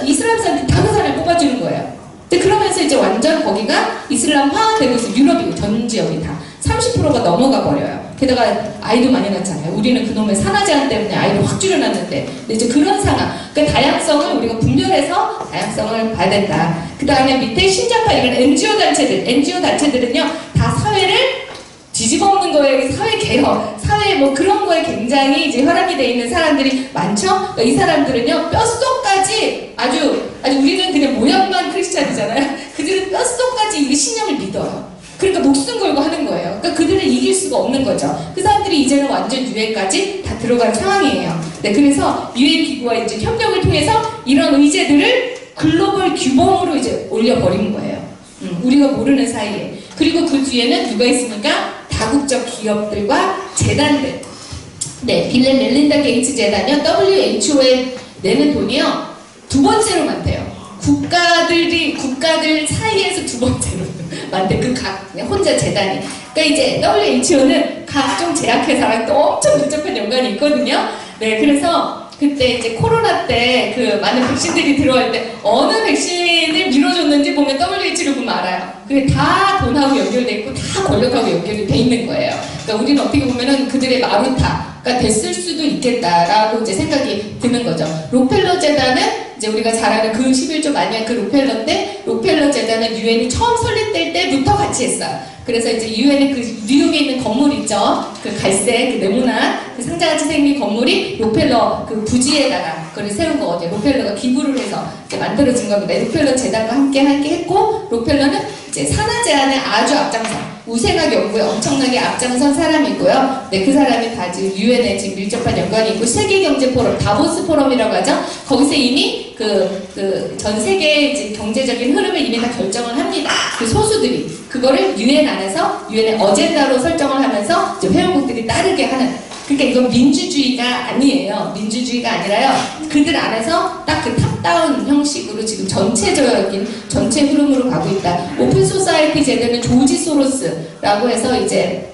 이슬람 사람들이 다 그 사람을 뽑아주는 거예요. 근데 그러면서 이제 완전 거기가 이슬람화되고 있어. 유럽이 전 지역이 다 30%가 넘어가 버려요. 게다가 아이도 많이 낳잖아요. 우리는 그놈의 산화 제한 때문에 아이를 확 줄여놨는데, 근데 이제 그런 상황, 그러니까 다양성을 우리가 분별해서 다양성을 봐야 된다. 그 다음에 밑에 신자파 이런 NGO 단체들은요 다 사회를 뒤집어엎는 거에 사회 개혁, 사회 뭐 그런 거에 굉장히 이제 혈압이 돼 있는 사람들이 많죠. 그러니까 이 사람들은요 뼛속까지 아주 우리는 그냥 모양만 크리스찬이잖아요. 그들은 뼛속까지 이 신념을 믿어요. 그러니까 목숨 걸고 하는 거예요. 그러니까 그들을 이길 수가 없는 거죠. 그 사람들이 이제는 완전 유엔까지 다 들어간 상황이에요. 네, 그래서 유엔 기구와 이제 협력을 통해서 이런 의제들을 글로벌 규범으로 이제 올려버린 거예요. 우리가 모르는 사이에. 그리고 그 뒤에는 누가 있습니까? 다국적 기업들과 재단들. 네, 빌 앤 멜린다 게이츠 재단이요. WHO에 내는 돈이요. 두 번째로 많대요. 국가들 사이에서 두 번째로 많대. 그 각 혼자 재단이. 그러니까 이제 WHO는 각종 제약회사랑 또 엄청 밀접한 연관이 있거든요. 네, 그래서 그때 이제 코로나 때 그 많은 백신들이 들어올 때 어느 백신을 밀어줬는지 보면 WHO를 보면 알아요. 그게 다 돈하고 연결돼 있고 다 권력하고 연결이 돼 있는 거예요. 그러니까 우리는 어떻게 보면은 그들의 마루타가 됐을 수도 있겠다라고 이제 생각이 드는 거죠. 록펠러 재단은 이제 우리가 잘 아는 그 11조 마니아 그 록펠러인데, 록펠러 재단은 유엔이 처음 설립될 때부터 같이 했어요. 그래서 이제 유엔의 그 뉴욕에 있는 건물 있죠. 그 갈색, 그 네모난 그 상자같이 생긴 건물이 록펠러 그 부지에다가 그걸 세운 거거든요. 록펠러가 기부를 해서 이제 만들어진 겁니다. 록펠러 재단과 함께 했고, 록펠러는 이제 산화 제한에 아주 앞장선, 우생학 연구에 엄청나게 앞장선 사람이고요. 네, 그 사람이 다 지금 유엔에 지금 밀접한 연관이 있고, 세계경제포럼, 다보스 포럼이라고 하죠. 거기서 이미 전 세계의 이제 경제적인 흐름을 이미 다 결정을 합니다. 그 소수들이 그거를 유엔 안에서 유엔의 어젠다로 설정을 하면서 이제 회원국들이 따르게 하는. 그러니까 이건 민주주의가 아니에요. 민주주의가 아니라요. 그들 안에서 딱 그 탑다운 형식으로 지금 전체적인 전체 흐름으로 가고 있다. 오픈 소사이티 제도는 조지 소로스라고 해서 이제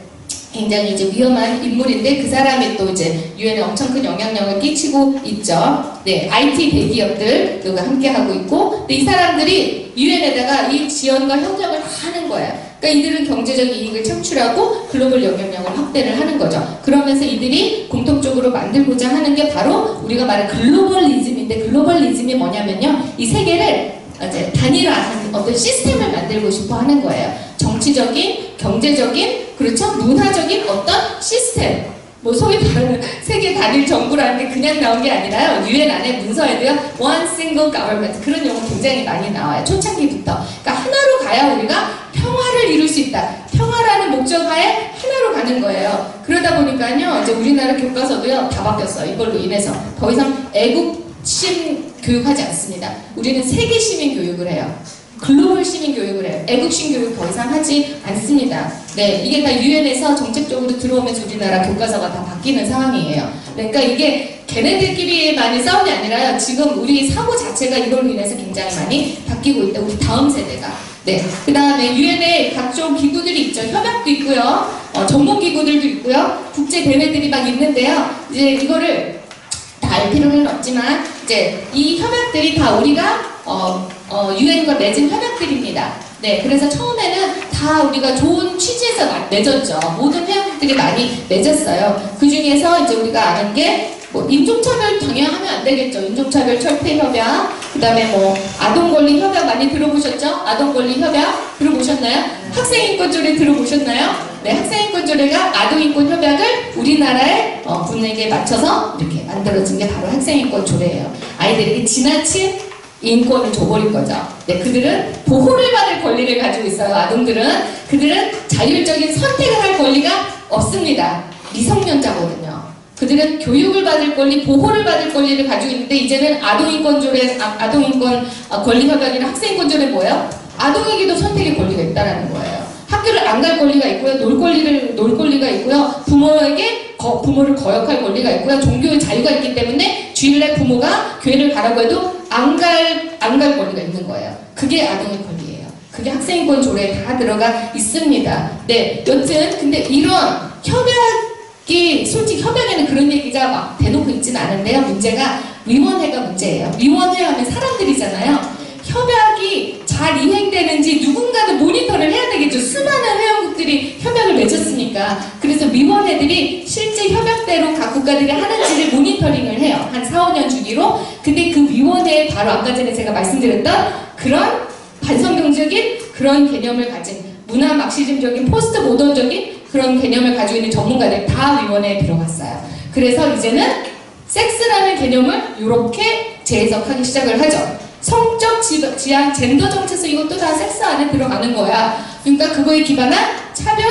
굉장히 이제 위험한 인물인데, 그 사람이 또 이제 유엔에 엄청 큰 영향력을 끼치고 있죠. 네, IT 대기업들과 함께 하고 있고, 근데 이 사람들이 유엔에다가 이 지원과 협력을 다 하는 거예요. 그러니까 이들은 경제적인 이익을 창출하고 글로벌 영향력을 확대를 하는 거죠. 그러면서 이들이 공통적으로 만들고자 하는 게 바로 우리가 말하는 글로벌리즘인데, 글로벌리즘이 뭐냐면요, 이 세계를 이제 단일화하는 어떤 시스템을 만들고 싶어 하는 거예요. 정치적인, 경제적인, 그렇죠? 문화적인 어떤 시스템. 뭐 소위 말하는 세계 단일 정부라는 게 그냥 나온 게 아니라요. 유엔 안에 문서에도요, one single government, 그런 용어 굉장히 많이 나와요. 초창기부터. 그러니까 하나로 가야 우리가 평화를 이룰 수 있다. 평화라는 목적하에 하나로 가는 거예요. 그러다 보니까요, 이제 우리나라 교과서도요, 다 바뀌었어요. 이걸로 인해서 더 이상 애국심 교육하지 않습니다. 우리는 세계 시민 교육을 해요. 글로벌 시민 교육을 해요. 애국심 교육 더 이상 하지 않습니다. 네, 이게 다 유엔에서 정책적으로 들어오면서 우리나라 교과서가 다 바뀌는 상황이에요. 그러니까 이게 걔네들끼리만의 싸움이 아니라요. 지금 우리 사고 자체가 이걸로 인해서 굉장히 많이 바뀌고 있다. 우리 다음 세대가. 네, 그 다음에 유엔에 각종 기구들이 있죠. 협약도 있고요. 전문기구들도 있고요. 국제대회들이 막 있는데요. 이제 이거를 다 알 필요는 없지만, 이제 이 협약들이 다 우리가 유엔과 맺은 협약들입니다. 네, 그래서 처음에는 다 우리가 좋은 취지에서 맺었죠. 모든 회원국들이 많이 맺었어요. 그 중에서 이제 우리가 아는 게 뭐 인종차별 당연히 하면 안 되겠죠. 인종차별 철폐 협약, 그 다음에 뭐 아동권리 협약 많이 들어보셨죠? 아동권리 협약 들어보셨나요? 학생인권조례 들어보셨나요? 네, 학생인권조례가 아동인권 협약을 우리나라의 분에게 맞춰서 이렇게 만들어진 게 바로 학생인권조례예요. 아이들에게 지나친 인권을 줘버린 거죠. 네, 그들은 보호를 받을 권리를 가지고 있어요. 아동들은. 그들은 자율적인 선택을 할 권리가 없습니다. 미성년자거든요. 그들은 교육을 받을 권리, 보호를 받을 권리를 가지고 있는데, 이제는 아동인권조례, 아동인권 권리협약이나 학생인권조례 뭐예요? 아동에게도 선택의 권리가 있다는 거예요. 학교를 안 갈 권리가 있고요. 놀 권리가 있고요. 부모를 거역할 권리가 있고요. 종교의 자유가 있기 때문에 주일날 부모가 교회를 가라고 해도 안 갈 권리가 있는 거예요. 그게 아동의 권리예요. 그게 학생인권 조례에 다 들어가 있습니다. 네, 여튼 근데 이런 협약이, 솔직히 협약에는 그런 얘기가 막 대놓고 있지는 않은데요. 문제가 위원회가 문제예요. 위원회 하면 사람들이잖아요. 협약이 잘 잘 이행되는지 누군가는 모니터를 해야 되겠죠. 수많은 회원국들이 협약을 맺었으니까. 그래서 위원회들이 실제 협약대로 각 국가들이 하는지를 모니터링을 해요. 한 4, 5년 주기로. 근데 그 위원회에 바로 아까 전에 제가 말씀드렸던 그런 반성경적인 그런 개념을 가진 문화 막시즘적인 포스트 모던적인 그런 개념을 가지고 있는 전문가들 다 위원회에 들어갔어요. 그래서 이제는 섹스라는 개념을 이렇게 재해석하기 시작을 하죠. 성적 지향, 젠더 정체성 이것도 다 섹스 안에 들어가는 거야. 그러니까 그거에 기반한 차별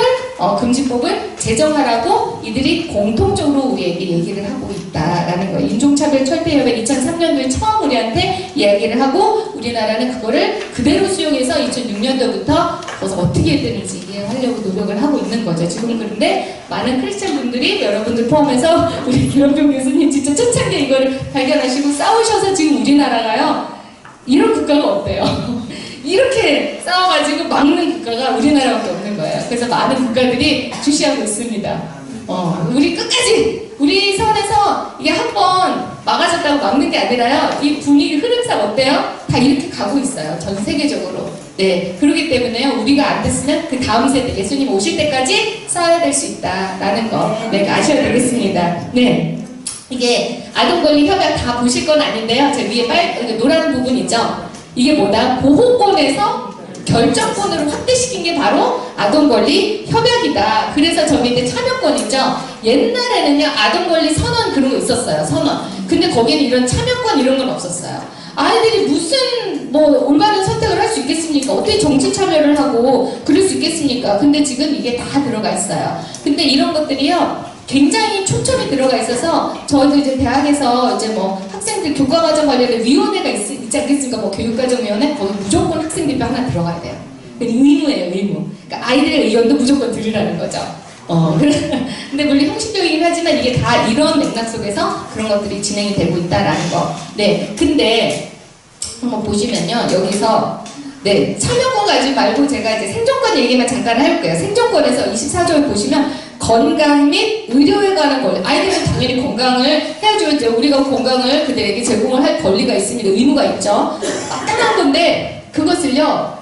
금지법을 제정하라고 이들이 공통적으로 우리에게 얘기를 하고 있다라는 거예요. 인종차별 철폐협약 2003년도에 처음 우리한테 이야기를 하고 우리나라는 그거를 그대로 수용해서 2006년도부터 어떻게 해야 되는지 이해하려고 노력을 하고 있는 거죠. 지금 그런데 많은 크리스찬 분들이 여러분들 포함해서 우리 김영종 교수님 진짜 초창기에 이걸 발견하시고 싸우셔서 지금 우리나라가요. 이런 국가가 없대요. 이렇게 싸워가지고 막는 국가가 우리나라밖에 없는 거예요. 그래서 많은 국가들이 주시하고 있습니다. 우리 끝까지 우리 선에서 이게 한번 막아졌다고 막는 게 아니라요. 이 분위기 흐름상 어때요? 다 이렇게 가고 있어요. 전 세계적으로. 네, 그렇기 때문에요. 우리가 안 됐으면 그 다음 세대 예수님 오실 때까지 싸워야 될 수 있다라는 거 아셔야 되겠습니다. 네. 이게 아동권리 협약 다 보실 건 아닌데요. 제 위에 노란 부분 있죠. 이게 뭐다? 보호권에서 결정권으로 확대시킨 게 바로 아동권리 협약이다. 그래서 저 밑에 참여권 있죠. 옛날에는요 아동권리 선언 그런 거 있었어요. 선언. 근데 거기는 이런 참여권 이런 건 없었어요. 아이들이 무슨 올바른 선택을 할 수 있겠습니까? 어떻게 정치 참여를 하고 그럴 수 있겠습니까? 근데 지금 이게 다 들어가 있어요. 근데 이런 것들이요. 굉장히 초점이 들어가 있어서 저도 이제 대학에서 이제 학생들 교과과정 관련된 위원회가 있지 않겠습니까? 교육과정위원회 거기 무조건 학생 대표 하나 들어가야 돼요. 의무예요, 의무. 그러니까 아이들의 의견도 무조건 들으라는 거죠. 근데 물론 형식적이긴 하지만 이게 다 이런 맥락 속에서 그런 것들이 진행이 되고 있다라는 거. 네, 근데 한번 보시면요, 여기서 네 참여권 가지고 말고 제가 이제 생존권 얘기만 잠깐 해볼게요. 생존권에서 24조에 보시면. 건강 및 의료에 관한 권리. 아이들은 당연히 건강을 해야죠. 우리가 건강을 그들에게 제공을 할 권리가 있습니다. 의무가 있죠. 당연한 건데 그것을요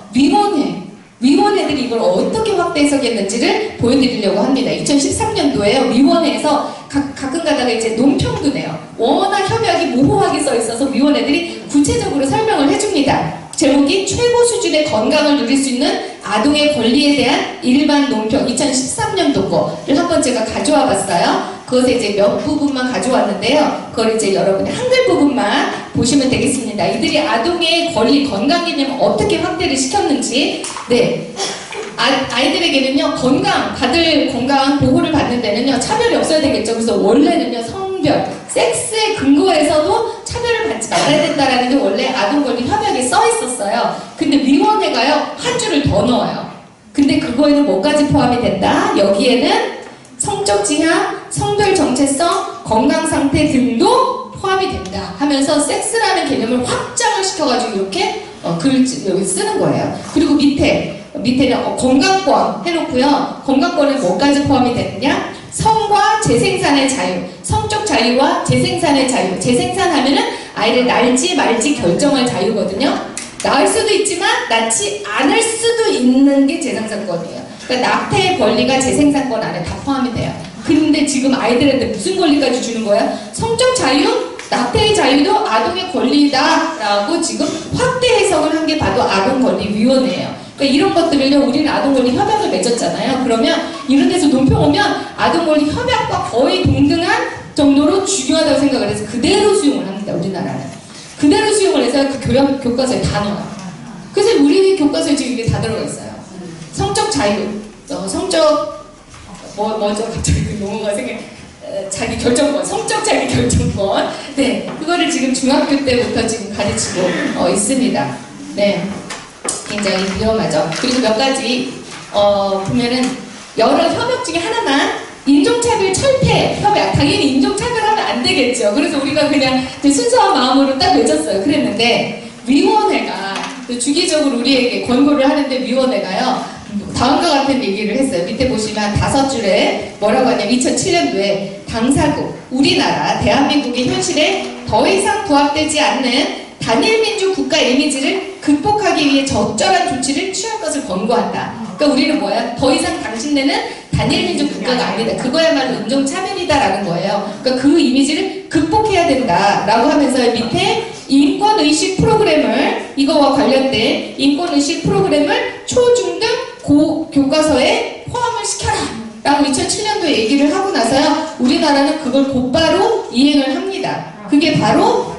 위원회들이 이걸 어떻게 확대 해석했는지를 보여드리려고 합니다. 2013년도에요 위원회에서 가끔 가다가 이제 논평도 내요. 워낙 협약이 모호하게 써 있어서 위원회들이 구체적으로 설명을 해줍니다. 제목이 최고 수준의 건강을 누릴 수 있는 아동의 권리에 대한 일반 논평 2013년도 거를 한번 제가 가져와 봤어요. 그것에 이제 몇 부분만 가져왔는데요. 그걸 이제 여러분이 한글 부분만 보시면 되겠습니다. 이들이 아동의 권리, 건강 개념을 어떻게 확대를 시켰는지, 네. 아이들에게는요, 받을 건강 보호를 받는 데는요, 차별이 없어야 되겠죠. 그래서 원래는요, 성별, 섹스의 근거에서도 차별을 받지 말아야 된다라는 게 원래 아동권리 협약에 써 있었어요. 근데 위원회가요, 한 줄을 더 넣어요. 근데 그거에는 뭐까지 포함이 된다? 여기에는 성적 지향, 성별 정체성, 건강 상태 등도 포함이 된다 하면서 섹스라는 개념을 확장을 시켜가지고 이렇게 글을 여기 쓰는 거예요. 그리고 밑에는 건강권 해놓고요. 건강권은 뭐까지 포함이 되느냐? 성과 재생산의 자유, 성적 자유와 재생산의 자유. 재생산하면은 아이를 낳을지 말지 결정할 자유거든요. 낳을 수도 있지만 낳지 않을 수도 있는 게 재생산권이에요. 그러니까 낙태의 권리가 재생산권 안에 다 포함이 돼요. 근데 지금 아이들한테 무슨 권리까지 주는 거야? 성적 자유, 낙태의 자유도 아동의 권리다라고 지금 확대 해석을 한 게 바로 아동권리위원회예요. 그러니까 이런 것들을요, 우리는 아동권리 협약을 맺었잖아요. 그러면 이런 데서 논평 오면 아동권리 협약과 거의 동등한 정도로 중요하다고 생각을 해서 그대로 수용을 합니다. 우리나라는. 그대로 수용을 해서 그 교과서에 다 넣어요. 그래서 우리 교과서에 지금 이게 다 들어가 있어요. 성적 자유, 뭐죠? 갑자기 그 용어가 자기 결정권, 성적 자기 결정권. 네, 그거를 지금 중학교 때부터 지금 가르치고 있습니다. 네, 굉장히 위험하죠. 그리고 몇 가지 보면은 여러 협약 중에 하나만 인종차별 철폐 협약. 당연히 인종차별하면 안 되겠죠. 그래서 우리가 그냥 순수한 마음으로 딱 맺었어요. 그랬는데 위원회가 주기적으로 우리에게 권고를 하는데 위원회가요. 다음과 같은 얘기를 했어요. 밑에 보시면 5줄에 뭐라고 하냐면 2007년도에 당사국, 우리나라, 대한민국의 현실에 더 이상 부합되지 않는 단일민주 국가 이미지를 극복하기 위해 적절한 조치를 취할 것을 권고한다. 그러니까 우리는 뭐야? 더 이상 당신네는 단일 민족 국가가 아니다. 그거야말로 인종차별이다라는 거예요. 그러니까 그 이미지를 극복해야 된다라고 하면서 밑에 인권의식 프로그램을, 이거와 관련된 인권의식 프로그램을 초중등 교과서에 포함을 시켜라 라고 2007년도에 얘기를 하고 나서요, 우리나라는 그걸 곧바로 이행을 합니다. 그게 바로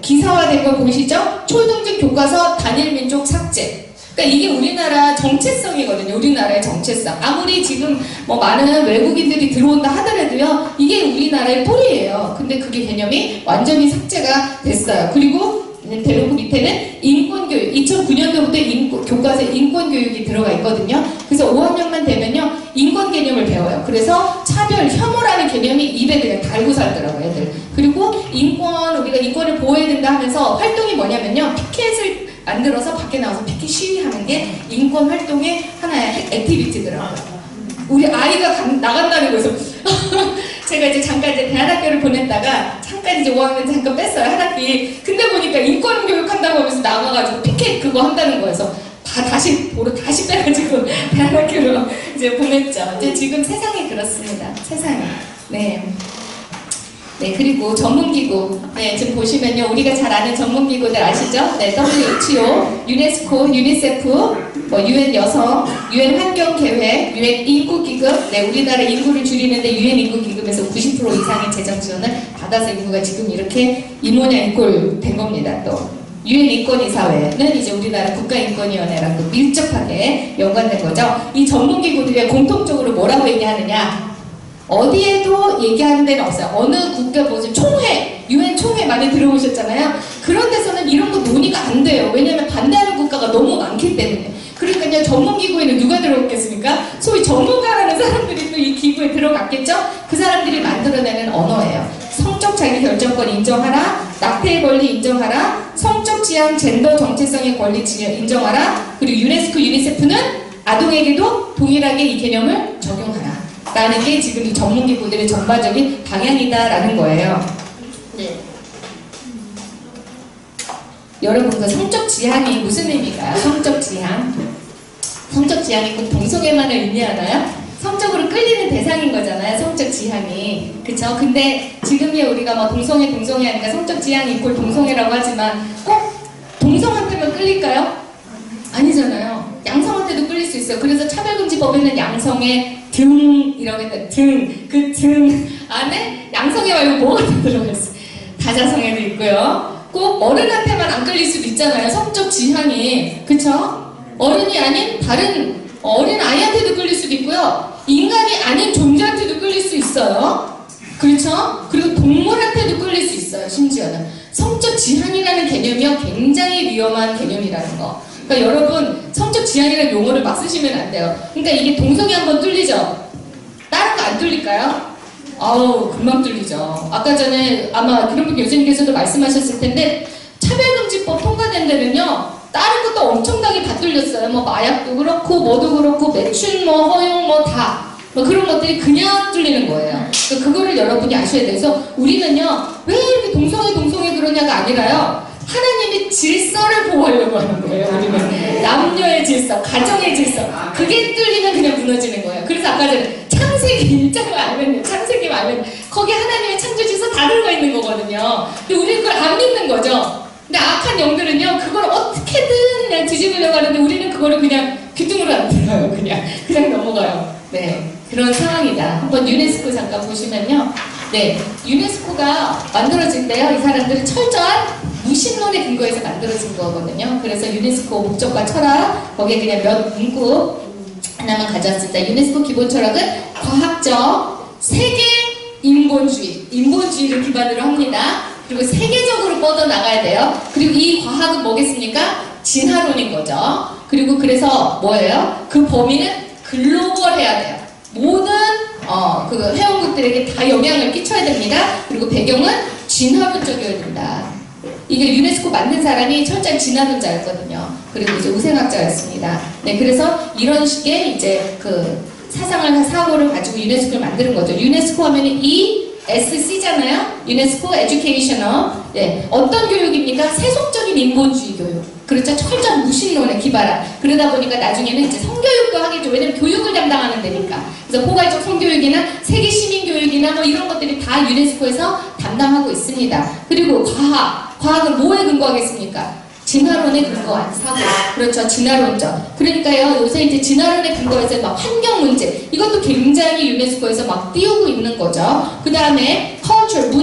기사화된 걸 보시죠? 초등급 교과서 단일민족 삭제. 그러니까 이게 우리나라 정체성이거든요. 우리나라의 정체성. 아무리 지금 뭐 많은 외국인들이 들어온다 하더라도요, 이게 우리나라의 뿌리예요. 근데 그게 개념이 완전히 삭제가 됐어요. 그리고 대놓고 밑에는 인권교육, 2009년도부터 교과서에 인권교육이 들어가 있거든요. 그래서 5학년만 되면요, 인권 개념을 배워요. 그래서 차별, 혐오라는 개념이 입에 그냥 달고 살더라고요, 애들. 그리고 우리가 인권을 보호해야 된다 하면서 활동이 뭐냐면요, 피켓을 만들어서 밖에 나와서 피켓 시위하는 게 인권 활동의 하나의 액티비티더라고요. 우리 아이가 나간다는 거에서 제가 이제 잠깐 이제 대안학교를 보냈다가 잠깐 이제 5학년 잠깐 뺐어요, 한 학기. 근데 보니까 인권 교육한다고 하면서 나가가지고 피켓 그거 한다는 거여서 다시 빼가지고 대안학교로 이제 보냈죠. 이제 지금 세상이 그렇습니다. 세상이. 네, 그리고 전문기구. 지금 보시면요, 우리가 잘 아는 전문기구들 아시죠? WHO, 유네스코, 유니세프, UN 여성, UN 환경계획, UN 인구기금. 우리나라 인구를 줄이는데 UN 인구기금에서 90% 이상의 재정 지원을 받아서 인구가 지금 이렇게 이 모양 이꼴 된 겁니다. 또 UN 인권이사회는 이제 우리나라 국가인권위원회랑 또 밀접하게 연관된 거죠. 이 전문기구들이 공통적으로 뭐라고 얘기하느냐? 어디에도 얘기하는 데는 없어요. 어느 국가 무슨 총회, UN 총회 많이 들어보셨잖아요. 그런 데서는 이런 거 논의가 안 돼요. 왜냐면 반대하는 국가가 너무 많기 때문에. 그러니까요, 전문기구에는 누가 들어갔겠습니까? 소위 전문가라는 사람들이 또 이 기구에 들어갔겠죠? 그 사람들이 만들어내는 언어예요. 성적 자기결정권 인정하라, 낙태의 권리 인정하라, 성적 지향 젠더 정체성의 권리 인정하라, 그리고 유네스코, 유니세프는 아동에게도 동일하게 이 개념을 적용하라 라는 게 지금 이 전문기구들의 전반적인 방향이다라는 거예요. 여러분, 그 성적 지향이 무슨 의미일까요? 성적 지향. 성적 지향이 꼭 동성애만을 의미하나요? 성적으로 끌리는 대상인 거잖아요, 성적 지향이. 그쵸? 근데 지금이 우리가 막 동성애 하니까 성적 지향이 이꼴 동성애라고 하지만 꼭 동성한테만 끌릴까요? 아니잖아요. 양성한테도 끌릴 수 있어요. 그래서 차별금지법에는 양성의 등이라고 했는데 그 등 안에 양성애 말고 뭐가 들어가 있어요? 다자성애도 있고요. 꼭 어른한테만 안 끌릴 수도 있잖아요, 성적 지향이. 그쵸? 어른이 아닌 다른 어린 아이한테도 끌릴 수도 있고요. 인간이 아닌 존재한테도 끌릴 수 있어요. 그렇죠? 그리고 동물한테도 끌릴 수 있어요, 심지어는. 성적 지향이라는 개념이요, 굉장히 위험한 개념이라는 거. 그러니까 여러분, 성적 지향이라는 용어를 막 쓰시면 안 돼요. 그러니까 이게 동성애 한번 뚫리죠? 다른 거 안 뚫릴까요? 아우, 금방 뚫리죠. 아까 전에 아마 기름부 교수님께서도 말씀하셨을 텐데, 차별금지법 통과된 데는요, 다른 것도 엄청나게 다 뚫렸어요. 뭐 마약도 그렇고, 뭐도 그렇고, 매출, 뭐 허용, 뭐 다. 뭐 그런 것들이 그냥 뚫리는 거예요. 그러니까 그거를 여러분이 아셔야 돼서, 우리는요, 왜 이렇게 동성애 그러냐가 아니라요, 하나님의 질서를 보호하려고 하는 거예요, 우리는. 남녀의 질서, 가정의 질서. 그게 뚫리면 그냥 무너지는 거예요. 그래서 아까 전에 창세기 1장을 알면, 창세기 알면, 거기 하나님의 창조 질서 다 들어가 있는 거거든요. 근데 우리는 그걸 안 믿는 거죠. 근데 악한 영들은요, 그걸 어떻게든 그냥 뒤집으려고 하는데, 우리는 그거를 그냥 귀뚱으로 안 들어요. 그냥 넘어가요. 그런 상황이다. 한번 유네스코 잠깐 보시면요. 유네스코가 만들어질 때요, 이 사람들은 철저한 무신론에 근거해서 만들어진 거거든요. 그래서 유네스코 목적과 철학, 거기에 그냥 몇 문구 하나만 가져왔습니다. 유네스코 기본 철학은 과학적 세계 인본주의를 기반으로 합니다. 그리고 세계적으로 뻗어나가야 돼요. 그리고 이 과학은 뭐겠습니까? 진화론인 거죠. 그리고 그래서 뭐예요? 그 범위는 글로벌해야 돼요. 모든 그 회원국들에게 다 영향을 끼쳐야 됩니다. 그리고 배경은 진화론적이어야 된다. 이게 유네스코 만든 사람이 철저히 진화론자였거든요. 그리고 이제 우생학자였습니다. 그래서 이런 식의 이제 그 사고를 가지고 유네스코를 만드는 거죠. 유네스코 하면은 이 SC잖아요. 유네스코 에듀케이셔널. 네, 어떤 교육입니까? 세속적인 인본주의 교육. 그렇죠. 철저한 무신론에 기반한. 그러다 보니까 나중에는 이제 성교육도 하겠죠. 왜냐면 교육을 담당하는 데니까. 그래서 포괄적 성교육이나 세계 시민 교육이나 뭐 이런 것들이 다 유네스코에서 담당하고 있습니다. 그리고 과학은 뭐에 근거하겠습니까? 진화론에 근거한 사고. 그렇죠. 진화론적. 그러니까요, 요새 이제 진화론에 근거해서 막 환경 문제, 이것도 굉장히 유네스코에서 막 띄우고 있는 거죠. 그 다음에 culture,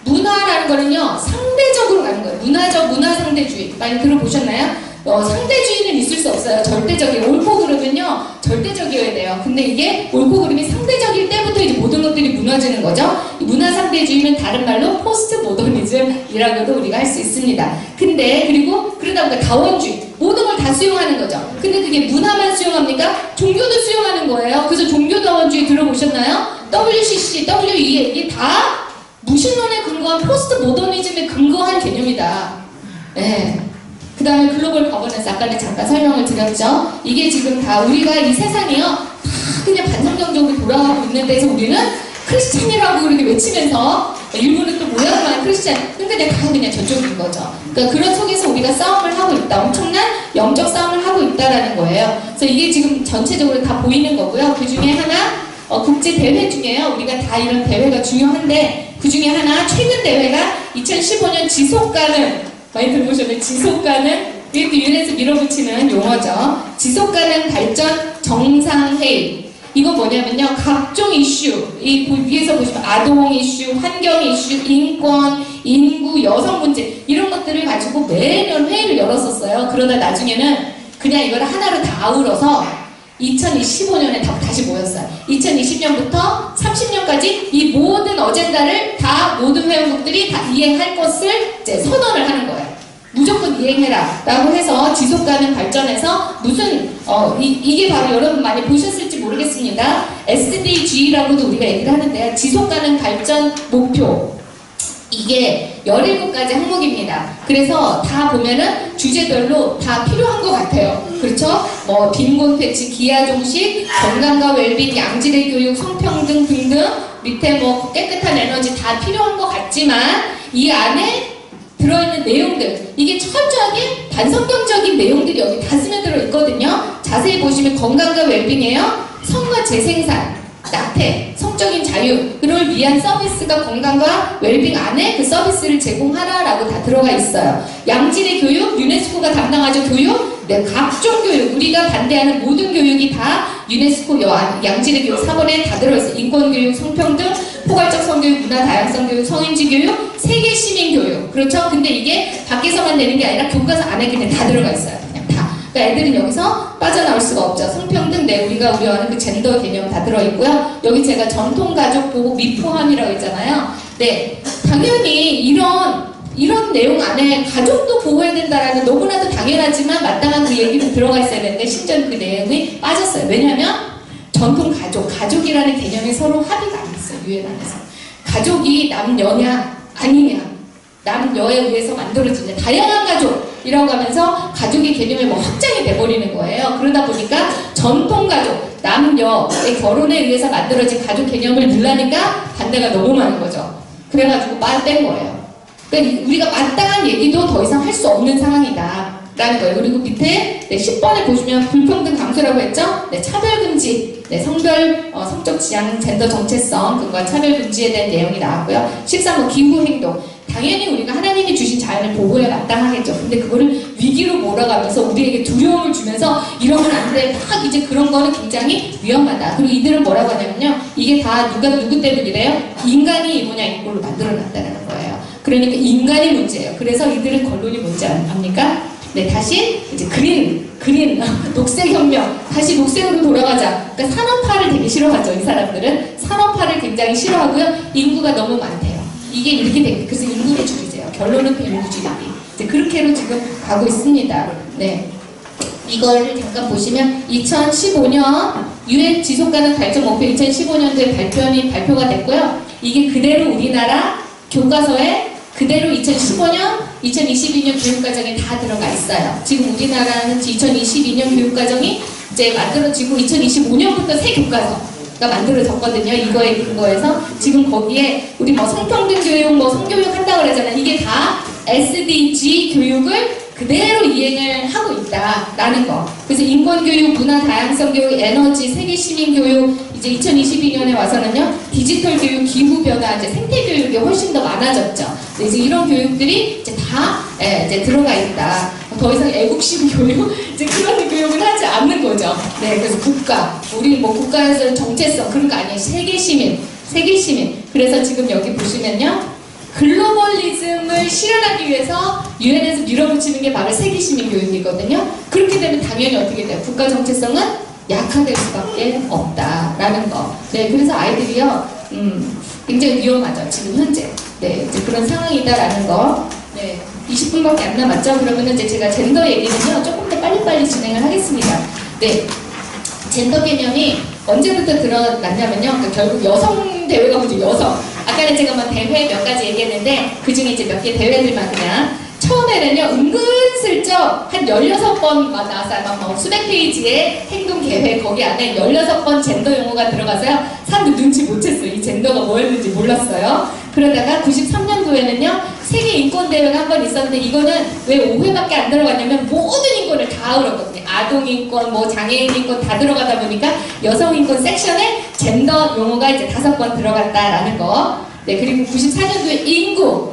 문화라는 거는요, 상대적으로 가는 거예요. 문화 상대주의. 많이 들어보셨나요? 상대주의는 있을 수 없어요. 절대적인. 옳고 그름은요, 절대적이어야 돼요. 근데 이게 옳고 그름이 상대적일 때부터 이제 모든 것들이 무너지는 거죠. 이 문화 상대주의는 다른 말로 포스트 모더니즘이라고도 우리가 할 수 있습니다. 근데, 그리고 그러다 보니까 다원주의. 모든 걸 다 수용하는 거죠. 근데 그게 문화만 수용합니까? 종교도 수용하는 거예요. 그래서 종교다원주의 들어보셨나요? WCC, WE, 이게 다 무신론에 근거한 포스트 모더니즘에 근거한 개념이다. 네. 그 다음에 글로벌 거버넌스, 아까 잠깐 설명을 드렸죠. 이게 지금 다 우리가 이 세상이요, 다 그냥 반성경적으로 돌아가고 있는 데서 우리는 크리스찬이라고 그렇게 외치면서, 일부는 또 모양만 크리스찬, 근데 다 그냥 저쪽인 거죠. 그러니까 그런 속에서 우리가 싸움을 하고 있다. 엄청난 영적 싸움을 하고 있다라는 거예요. 그래서 이게 지금 전체적으로 다 보이는 거고요. 그 중에 하나, 국제 대회 중에요. 우리가 다 이런 대회가 중요한데, 그 중에 하나, 최근 대회가 2015년 지속가능, 많이 들어보셨나요? 지속가능, 이것도 유엔에서 밀어붙이는 용어죠. 지속가능 발전 정상회의. 이거 뭐냐면요, 각종 이슈, 이 위에서 보시면 아동 이슈, 환경 이슈, 인권, 인구, 여성 문제, 이런 것들을 가지고 매년 회의를 열었었어요. 그러다 나중에는 그냥 이걸 하나로 다 아우러서 2025년에 다시 모였어요. 2020년부터 30년까지 이 모든 어젠다를 다 모든 회원국들이 다 이행할 것을 이제 선언을 하는 거예요. 무조건 이행해라 라고 해서 지속가능 발전에서 무슨 이게 바로 여러분 많이 보셨을지 모르겠습니다. SDG라고도 우리가 얘기를 하는데요. 지속가능 발전 목표, 이게 17가지 항목입니다. 그래서 다 보면은 주제별로 다 필요한 것 같아요. 그렇죠? 뭐 빈곤 퇴치, 기아 종식, 건강과 웰빙, 양질의 교육, 성평등 등등, 밑에 뭐 깨끗한 에너지 다 필요한 것 같지만 이 안에 들어있는 내용들, 이게 철저하게 반성경적인 내용들이 여기 다 스며들어 있거든요. 자세히 보시면 건강과 웰빙이에요. 성과 재생산, 낙태, 성적인 자유를 위한 서비스가 건강과 웰빙 안에 그 서비스를 제공하라라고 다 들어가 있어요. 양질의 교육, 유네스코가 담당하죠. 교육, 네, 각종 교육, 우리가 반대하는 모든 교육이 다 유네스코 양질의 교육 4번에 다 들어있어요. 인권교육, 성평등, 포괄적 성교육, 문화 다양성 교육, 성인지 교육, 세계 시민 교육. 그렇죠? 근데 이게 밖에서만 되는 게 아니라 교과서 안에 그냥 다 들어가 있어요. 그냥 다. 그러니까 애들은 여기서 빠져나올 수가 없죠. 성평등, 네, 우리가 우려하는 그 젠더 개념 다 들어있고요. 여기 제가 전통가족 보호 미포함이라고 했잖아요. 네, 당연히 이런 내용 안에 가족도 보호해야 된다라는 너무나도 당연하지만 마땅한 그 얘기는 들어가 있어야 되는데 심지어 그 내용이 빠졌어요. 왜냐하면 전통 가족이라는 개념이 서로 합의가 안 됐어요. 유엔 안에서. 가족이 남녀냐 아니냐, 남녀에 의해서 만들어지냐, 다양한 가족이라고 하면서 가족의 개념이 뭐 확장이 돼버리는 거예요. 그러다 보니까 전통 가족, 남녀의 결혼에 의해서 만들어진 가족 개념을 넣으려니까 반대가 너무 많은 거죠. 그래가지고 뺀 거예요. 그러니까 우리가 마땅한 얘기도 더 이상 할 수 없는 상황이다 라는 거예요. 그리고 밑에 10번에 보시면 불평등 감소라고 했죠? 네, 차별금지, 네, 성별, 성적 지향, 젠더 정체성, 그과 차별금지에 대한 내용이 나왔고요. 13번 기후행동. 당연히 우리가 하나님이 주신 자연을 보호해 마땅하겠죠. 근데 그거를 위기로 몰아가면서 우리에게 두려움을 주면서 이러면 안 돼. 막 이제 그런 거는 굉장히 위험하다. 그리고 이들은 뭐라고 하냐면요. 이게 다 누구 때문이래요? 인간이 이 모양 이 꼴로 만들어놨다는 거예요. 그러니까 인간이 문제예요. 그래서 이들은 결론이 뭔지 압니까? 네, 다시 이제 그린 녹색혁명, 다시 녹색으로 돌아가자. 그러니까 산업화를 되게 싫어하죠. 이 사람들은 산업화를 굉장히 싫어하고요. 인구가 너무 많대요. 이게 이렇게 된, 그래서 인구주의제요. 결론은 그 인구주의. 이제 그렇게로 지금 가고 있습니다. 네, 이걸 잠깐 보시면 2015년 유엔 지속가능 발전 목표 2015년도에 발표가 됐고요. 이게 그대로 우리나라 교과서에 그대로 2015년, 2022년 교육과정에 다 들어가 있어요. 지금 우리나라는 2022년 교육과정이 이제 만들어지고 2025년부터 새 교과서, 만들어졌거든요. 이거에 근거해서 지금 거기에 우리 뭐 성평등 교육, 뭐 성교육 한다고 그러잖아요. 이게 다 SDG 교육을 그대로 이행을 하고 있다라는 거. 그래서 인권교육, 문화 다양성 교육, 에너지, 세계 시민 교육, 이제 2022년에 와서는요, 디지털 교육, 기후변화, 이제 생태 교육이 훨씬 더 많아졌죠. 이제 이런 교육들이 이제 다 이제 들어가 있다. 더 이상 애국심 교육, 이제 그런 교육을 하지 않는 거죠. 네, 그래서 국가, 우리 뭐 국가에서 정체성 그런 거 아니에요. 세계 시민, 세계 시민. 그래서 지금 여기 보시면요. 글로벌리즘을 실현하기 위해서 유엔에서 밀어붙이는 게 바로 세계시민 교육이거든요. 그렇게 되면 당연히 어떻게 돼요? 국가 정체성은 약화될 수밖에 없다라는 거. 네, 그래서 아이들이요, 굉장히 위험하죠. 지금 현재. 네, 이제 그런 상황이다라는 거. 네, 20분밖에 안 남았죠. 그러면은 이제 제가 젠더 얘기는요, 조금 더 빨리빨리 진행을 하겠습니다. 네, 젠더 개념이 언제부터 드러났냐면요, 그러니까 결국 여성 대회가 뭐죠? 여성. 아까는 제가 뭐 대회 몇 가지 얘기했는데 그 중에 이제 몇 개 대회들만 그냥 처음에는요 은근슬쩍 한 16번 나왔어요. 막 수백 페이지의 행동 계획 거기 안에 16번 젠더 용어가 들어가서요 사람들 눈치 못 챘어요. 이 젠더가 뭐였는지 몰랐어요. 그러다가 93년도에는요 세계 인권 대회가 한 번 있었는데 이거는 왜 5회밖에 안 들어갔냐면 모든 인권을 다 알았거든요. 아동 인권, 뭐 장애인 인권 다 들어가다 보니까 여성 인권 섹션에 젠더 용어가 이제 5번 들어갔다라는 거. 네, 그리고 94년도에 인구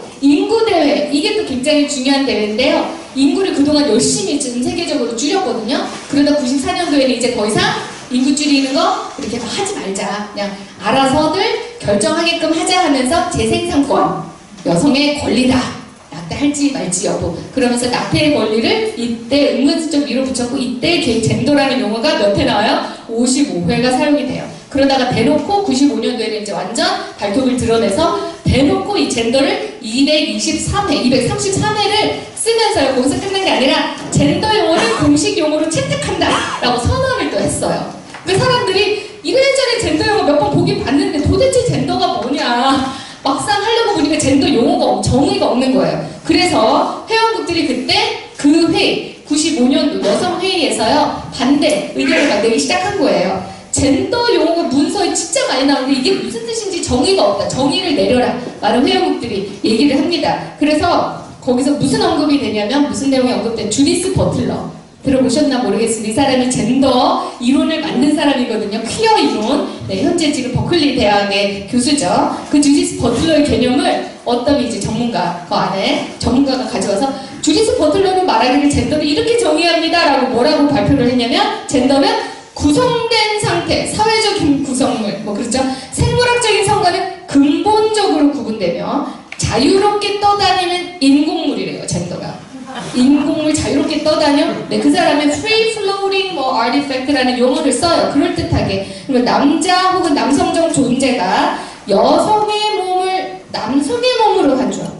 대회, 이게 또 굉장히 중요한 대회인데요. 인구를 그동안 열심히 전 세계적으로 줄였거든요. 그러다 94년도에는 이제 더 이상 인구 줄이는 거 이렇게 막 하지 말자. 그냥 알아서들 결정하게끔 하자 하면서 재생산권, 여성의 권리다. 낙태할지 말지 여부. 그러면서 낙태의 권리를 이때 은근슬쩍 밀어붙였고 이때 젠더라는 용어가 몇 회 나와요? 55회가 사용이 돼요. 그러다가 대놓고 95년도에는 이제 완전 발톱을 드러내서 대놓고 이 젠더를 233회를 쓰면서요. 거기서 끝난 게 아니라 젠더 용어를 공식 용어로 채택한다 라고 선언을 또 했어요. 그 사람들이 이래저래 젠더 용어 몇 번 보긴 봤는데 도대체 젠더가 뭐냐 막상 하려고 보니까 젠더 용어가 정의가 없는 거예요. 그래서 회원국들이 그때 그 회의 95년도 여성회의에서요 반대 의견을 만들기 시작한 거예요. 젠더 용어가 문서에 진짜 많이 나오는데 이게 무슨 뜻인지 정의가 없다. 정의를 내려라. 많은 회원국들이 얘기를 합니다. 그래서 거기서 무슨 언급이 되냐면 무슨 내용이 언급된 주디스 버틀러. 들어보셨나 모르겠습니다. 이 사람이 젠더 이론을 만든 사람이거든요. 퀴어 이론. 네, 현재 지금 버클리 대학의 교수죠. 그 주디스 버틀러의 개념을 어떤 이제 전문가, 그 안에 전문가가 가져와서 주디스 버틀러는 말하기를 젠더를 이렇게 정의합니다. 라고 뭐라고 발표를 했냐면 젠더는 구성된 상태, 사회적인 구성물, 뭐 그렇죠? 생물학적인 성과는 근본적으로 구분되며 자유롭게 떠다니는 인공물이래요, 젠더가. 인공물 자유롭게 떠다녀? 네, 그 사람은 free floating 뭐 artifact라는 용어를 써요. 그럴듯하게. 그리고 남자 혹은 남성적 존재가 여성의 몸을 남성의 몸으로 간주하고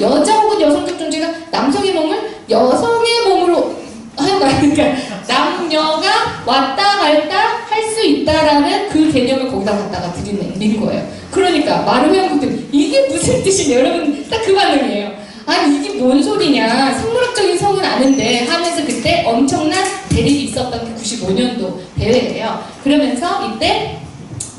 여자 혹은 여성적 존재가 남성의 몸을 여성의 몸으로 그러니까 남녀가 왔다 갔다 할 수 있다라는 그 개념을 거기다 갖다가 드린 거예요. 그러니까 많은 회원국들 이게 무슨 뜻이냐 여러분 딱 그 반응이에요. 아니 이게 뭔 소리냐 생물학적인 성은 아는데 하면서 그때 엄청난 대립이 있었던 게 95년도 대회예요. 그러면서 이때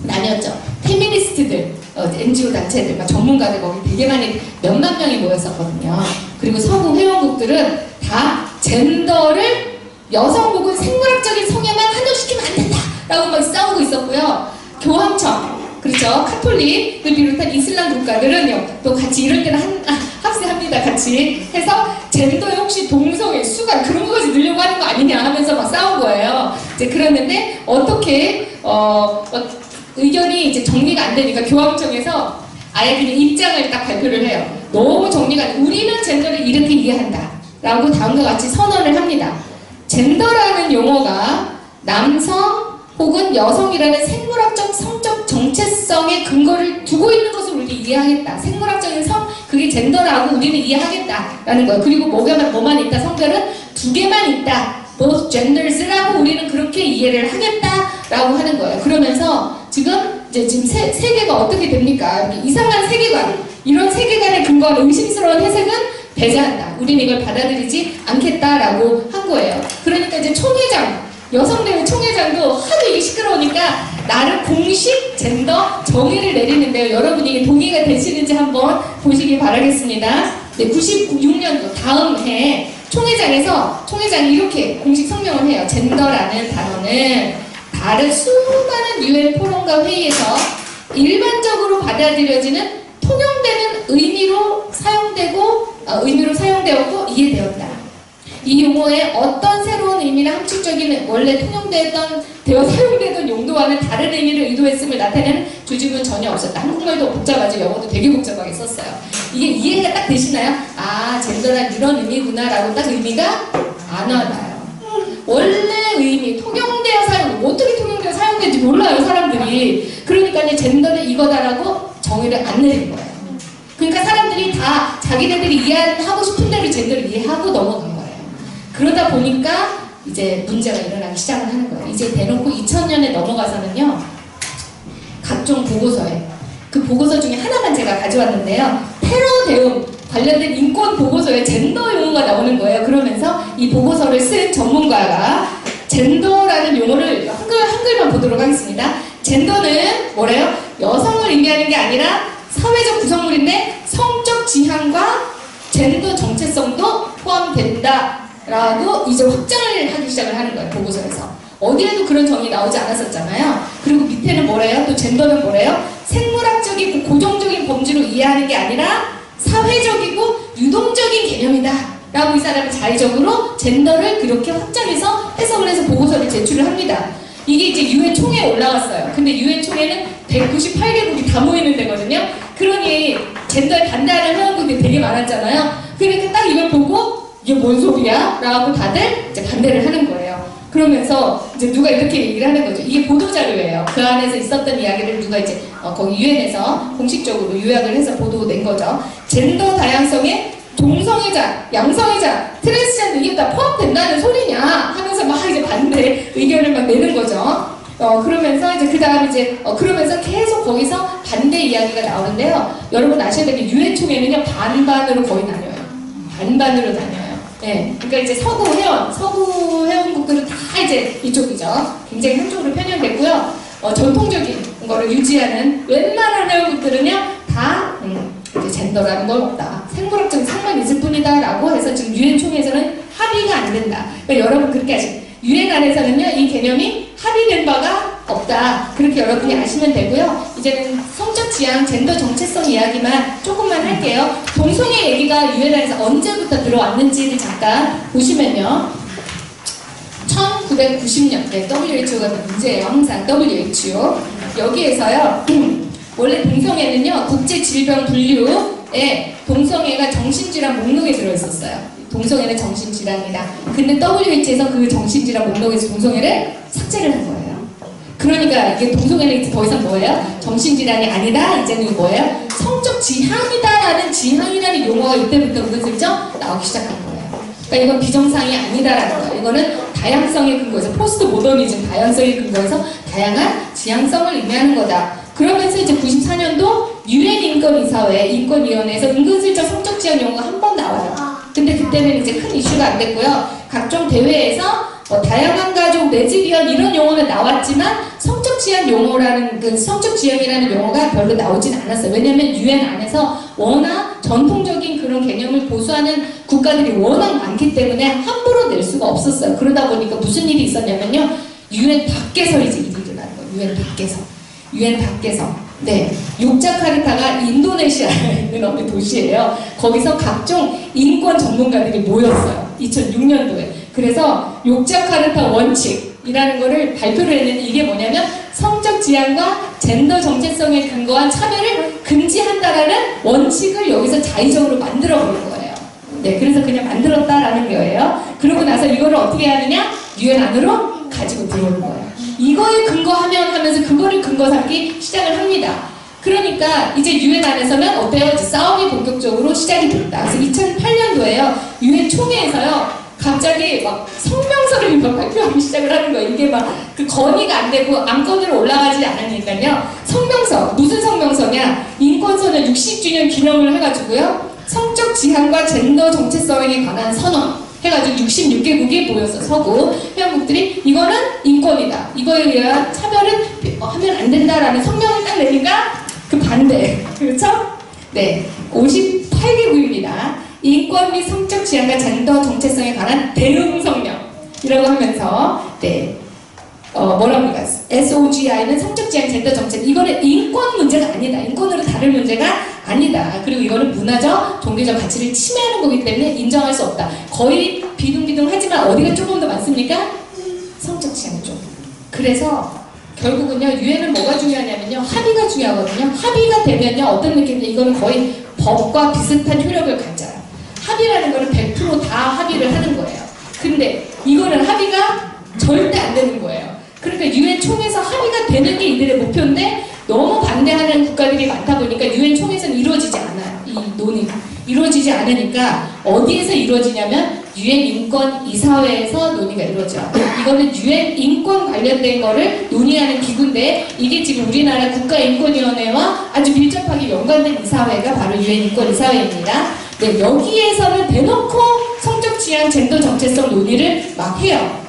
나뉘었죠. 페미니스트들 NGO 단체들 전문가들 거기 되게 많이 몇만 명이 모였었거든요. 그리고 서구 회원국들은 다 젠더를 여성 혹은 생물학적인 성에만 한정시키면 안 된다 라고 막 싸우고 있었고요. 교황청, 그렇죠. 카톨릭을 비롯한 이슬람 국가들은요 또 같이 이럴 때는 합세합니다. 같이 해서 젠더에 혹시 동성애, 수간 그런 거까지 늘려고 하는 거 아니냐 하면서 막 싸운 거예요. 이제 그랬는데 어떻게 의견이 이제 정리가 안 되니까 교황청에서 아예 그냥 입장을 딱 발표를 해요. 너무 정리가 안 돼. 우리는 젠더를 이렇게 이해한다 라고 다음과 같이 선언을 합니다. 젠더라는 용어가 남성 혹은 여성이라는 생물학적 성적 정체성의 근거를 두고 있는 것을 우리는 이해하겠다. 생물학적인 성, 그게 젠더라고 우리는 이해하겠다라는 거예요. 그리고 뭐만 있다. 성별은 2개만 있다. both genders라고 우리는 그렇게 이해를 하겠다라고 하는 거예요. 그러면서 지금 세계가 어떻게 됩니까? 이렇게 이상한 세계관, 이런 세계관에 근거한 의심스러운 해석은 배제한다. 우리는 이걸 받아들이지 않겠다라고 한 거예요. 그러니까 이제 총회장, 여성대회 총회장도 하도 이게 시끄러우니까 나름 공식 젠더 정의를 내리는데요. 여러분이 동의가 되시는지 한번 보시기 바라겠습니다. 네, 96년도 다음 해 총회장이 이렇게 공식 성명을 해요. 젠더라는 단어는 다른 수많은 UN 포럼과 회의에서 일반적으로 받아들여지는 통용되는 의미로 사용되었고 이해되었다. 이 용어에 어떤 새로운 의미나 함축적인 원래 사용되던 용도와는 다른 의미를 의도했음을 나타내는 조짐은 전혀 없었다. 한국말도 복잡하죠. 영어도 되게 복잡하게 썼어요. 이게 이해가 딱 되시나요? 아, 젠더란 이런 의미구나 라고 딱 의미가 안 와요. 원래 의미, 통용되어 어떻게 통용되어 사용되는지 몰라요, 사람들이. 그러니까 이제 젠더는 이거다라고 정의를 안 내린 거예요. 그러니까 사람들이 다 자기네들이 이해하고 싶은 대로 젠더를 이해하고 넘어간 거예요. 그러다 보니까 이제 문제가 일어나기 시작을 하는 거예요. 이제 대놓고 2000년에 넘어가서는요, 각종 보고서에, 그 보고서 중에 하나만 제가 가져왔는데요. 테러 대응 관련된 인권 보고서에 젠더 용어가 나오는 거예요. 그러면서 이 보고서를 쓴 전문가가 젠더라는 용어를 한글만 보도록 하겠습니다. 젠더는 뭐래요? 여성을 의미하는 게 아니라 사회적 구성물인데 성적 지향과 젠더 정체성도 포함된다 라고 이제 확장을 하기 시작을 하는 거예요. 보고서에서. 어디에도 그런 정의 나오지 않았었잖아요. 그리고 밑에는 뭐래요? 또 젠더는 뭐래요? 생물학적이고 고정적인 범주로 이해하는 게 아니라 사회적이고 유동적인 개념이다 라고 이 사람은 자의적으로 젠더를 그렇게 확장해서 해석을 해서 보고서를 제출을 합니다. 이게 이제 유엔 총회에 올라갔어요. 근데 유엔 총회는 198개국이 다 모이는 데거든요. 그러니 젠더에 반대하는 회원국들이 되게 많았잖아요. 그러니까 딱 이걸 보고 이게 뭔 소리야? 라고 다들 이제 반대를 하는 거예요. 그러면서 이제 누가 이렇게 얘기를 하는 거죠. 이게 보도자료예요. 그 안에서 있었던 이야기를 누가 이제 거기 유엔에서 공식적으로 요약을 해서 보도낸 거죠. 젠더 다양성에 동성애자, 양성애자, 트랜스젠더 이게 다 포함된다는 소리냐 하면서 막 이제 반대 의견을 막 내는 거죠. 그러면서 이제 그 다음 이제 그러면서 계속 거기서 반대 이야기가 나오는데요. 여러분 아셔야 될 게 유엔 총회는요 반반으로 거의 나뉘어요. 반반으로 나뉘어요. 네, 그러니까 이제 서구 회원국들은 다 이제 이쪽이죠. 굉장히 한쪽으로 편향됐고요. 전통적인 거를 유지하는 웬만한 회원국들은요 다 이제 젠더라는 건 없다. 생물학적인 상관이 있을 뿐이다라고 해서 지금 유엔 총회에서는 합의가 안 된다. 그러니까 여러분 그렇게 아시죠? 유엔 안에서는요 이 개념이 합의된 바가 없다. 그렇게 여러분이 아시면 되고요. 이제는 성적 지향, 젠더 정체성 이야기만 조금만 할게요. 동성애 얘기가 유엔 안에서 언제부터 들어왔는지를 잠깐 보시면요. 1990년대 WHO가 문제예요. 항상 WHO 여기에서요. 원래 동성애는요 국제질병분류에 동성애가 정신질환 목록에 들어있었어요. 동성애는 정신질환이다. 근데 WHO에서 그 정신질환 목록에서 동성애를 삭제를 한 거예요. 그러니까 이게 동성애는 이제 더 이상 뭐예요? 정신질환이 아니다. 이제는 뭐예요? 성적 지향이다라는 지향이라는 용어가 이때부터 은근슬쩍 나오기 시작한 거예요. 그러니까 이건 비정상이 아니다라는 거예요. 이거는 다양성의 근거에서 포스트 모더니즘 다양성의 근거에서 다양한 지향성을 의미하는 거다. 그러면서 이제 94년도 유엔 인권이사회 인권위원회에서 은근슬쩍 성적 지향 용어가 한 번 나와요. 근데 그때는 이제 큰 이슈가 안 됐고요. 각종 대회에서 다양한 가족, 레즈비언 이런 용어는 나왔지만 성적 지향 용어라는 그 성적 지향이라는 용어가 별로 나오진 않았어요. 왜냐하면 유엔 안에서 워낙 전통적인 그런 개념을 보수하는 국가들이 워낙 많기 때문에 함부로 낼 수가 없었어요. 그러다 보니까 무슨 일이 있었냐면요. 유엔 밖에서 이제 일이 일어나는 거예요. 유엔 밖에서. 네, 욕자카르타가 인도네시아에 있는 어느 도시예요. 거기서 각종 인권 전문가들이 모였어요. 2006년도에. 그래서 욕자카르타 원칙이라는 거를 발표를 했는데 이게 뭐냐면 성적 지향과 젠더 정체성에 근거한 참여를 금지한다라는 원칙을 여기서 자의적으로 만들어버린 거예요. 네, 그래서 그냥 만들었다라는 거예요. 그러고 나서 이거를 어떻게 하느냐? 유엔 안으로 가지고 들어오는 거예요. 이거에 근거하면 하면서 그거를 근거 삼기 시작을 합니다. 그러니까 이제 유엔 안에서는 어때요? 이제 싸움이 본격적으로 시작이 됐다. 그래서 2008년도에요. 유엔 총회에서요. 갑자기 막 성명서를 막 발표하기 시작을 하는 거예요. 이게 막 그 건의가 안 되고 안건으로 올라가지 않으니까요. 성명서, 무슨 성명서냐? 인권선언 60주년 기념을 해가지고요. 성적 지향과 젠더 정체성에 관한 선언. 해가지고 66개국이 모여서 서고 회원국들이 이거는 인권이다. 이거에 의한 차별은 하면 안 된다라는 성명을 딱 내니까 그 반대. 그렇죠? 네. 58개국입니다. 인권 및 성적 지향과 젠더 정체성에 관한 대응 성명이라고 하면서 네. 뭐라고 할까? SOGI는 성적 지향 젠더 정책. 이거는 인권 문제가 아니다. 인권으로 다룰 문제가 아니다. 그리고 이거는 문화적, 종교적 가치를 침해하는 거기 때문에 인정할 수 없다. 거의 비둥비둥하지만 어디가 조금 더 많습니까? 성적 지향 쪽. 그래서 결국은요, 유엔은 뭐가 중요하냐면요, 합의가 중요하거든요. 합의가 되면요, 어떤 느낌이냐, 이거는 거의 법과 비슷한 효력을 가져요. 합의라는 거는 100% 다 합의를 하는 거예요. 근데 이거는 합의가 절대 안 되는 거예요. 그러니까 유엔 총회에서 합의가 되는 게 이들의 목표인데 너무 반대하는 국가들이 많다 보니까 유엔 총회에서는 이루어지지 않아요. 이 논의가 이루어지지 않으니까 어디에서 이루어지냐면 유엔 인권 이사회에서 논의가 이루어져요. 이거는 유엔 인권 관련된 거를 논의하는 기구인데 이게 지금 우리나라 국가인권위원회와 아주 밀접하게 연관된 이사회가 바로 유엔 인권 이사회입니다. 네, 여기에서는 대놓고 성적 지향 젠더 정체성 논의를 막 해요.